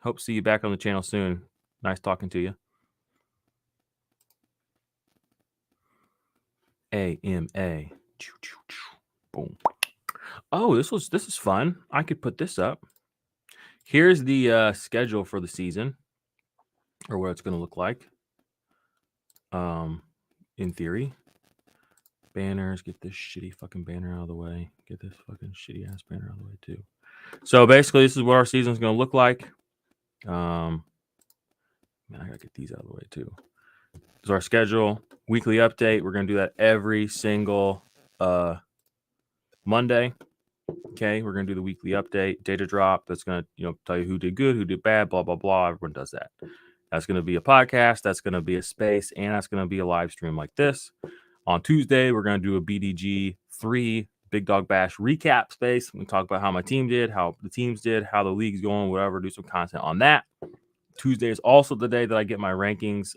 A: Hope to see you back on the channel soon. Nice talking to you. AMA. Boom. Oh, this is fun. I could put this up. Here's the schedule for the season, or what it's going to look like. In theory, banners. Get this shitty fucking banner out of the way. Get this fucking shitty ass banner out of the way too. So basically, this is what our season is going to look like. Man, I gotta get these out of the way too. This is our schedule. Weekly update. We're going to do that every single Monday. Okay, we're going to do the weekly update, data drop. That's going to, tell you who did good, who did bad, blah, blah, blah. Everyone does that. That's going to be a podcast. That's going to be a space, and that's going to be a live stream like this. On Tuesday, we're going to do a BDG 3 Big Dog Bash recap space. We talk about how my team did, how the teams did, how the league's going, whatever. Do some content on that. Tuesday is also the day that I get my rankings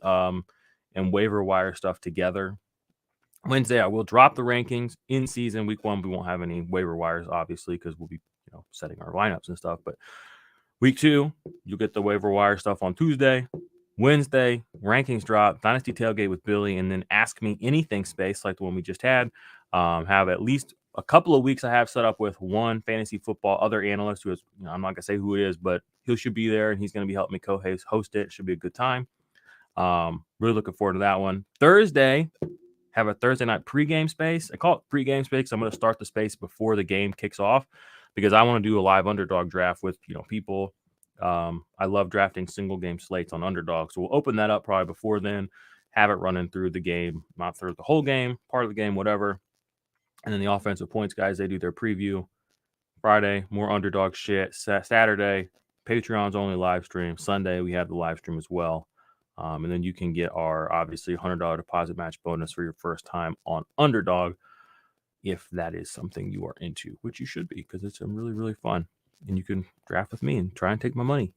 A: and waiver wire stuff together. Wednesday, I will drop the rankings in season. Week 1, we won't have any waiver wires, obviously, because we'll be, setting our lineups and stuff. But week 2, you'll get the waiver wire stuff on Tuesday. Wednesday, rankings drop, Dynasty Tailgate with Billy, and then Ask Me Anything space like the one we just had. Have at least a couple of weeks I have set up with one fantasy football other analyst who is, I'm not going to say who it is, but he should be there, and he's going to be helping me co-host it. Should be a good time. Really looking forward to that one. Thursday, have a Thursday night pregame space. I call it pregame space. I'm going to start the space before the game kicks off because I want to do a live underdog draft with people. I love drafting single game slates on underdog. So we'll open that up probably before then, have it running through the game, not through the whole game, part of the game, whatever. And then the offensive points guys, they do their preview. Friday, more underdog shit. Saturday, Patreon's only live stream. Sunday, we have the live stream as well. And then you can get our, obviously, $100 deposit match bonus for your first time on Underdog, if that is something you are into, which you should be, because it's really, really fun. And you can draft with me and try and take my money.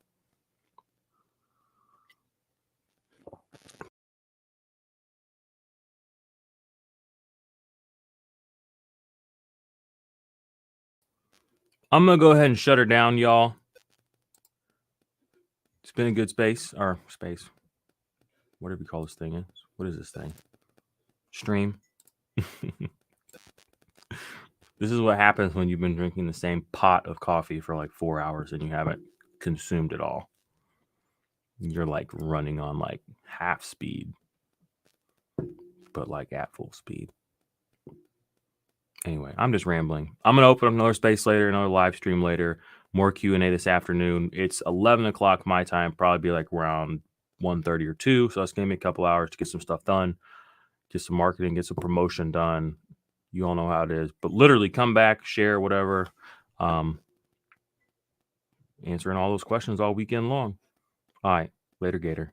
A: I'm going to go ahead and shut her down, y'all. It's been a good space. Whatever you call this thing is. What is this thing? Stream. This is what happens when you've been drinking the same pot of coffee for like 4 hours and you haven't consumed it all. You're like running on like half speed, but like at full speed. Anyway, I'm just rambling. I'm going to open up another space later, another live stream later, more Q&A this afternoon. It's 11 o'clock my time, probably be like around 1:30 or 2. So that's going to be a couple hours to get some stuff done, get some marketing, get some promotion done. You all know how it is. But literally come back, share, whatever. Answering all those questions all weekend long. All right. Later, Gator.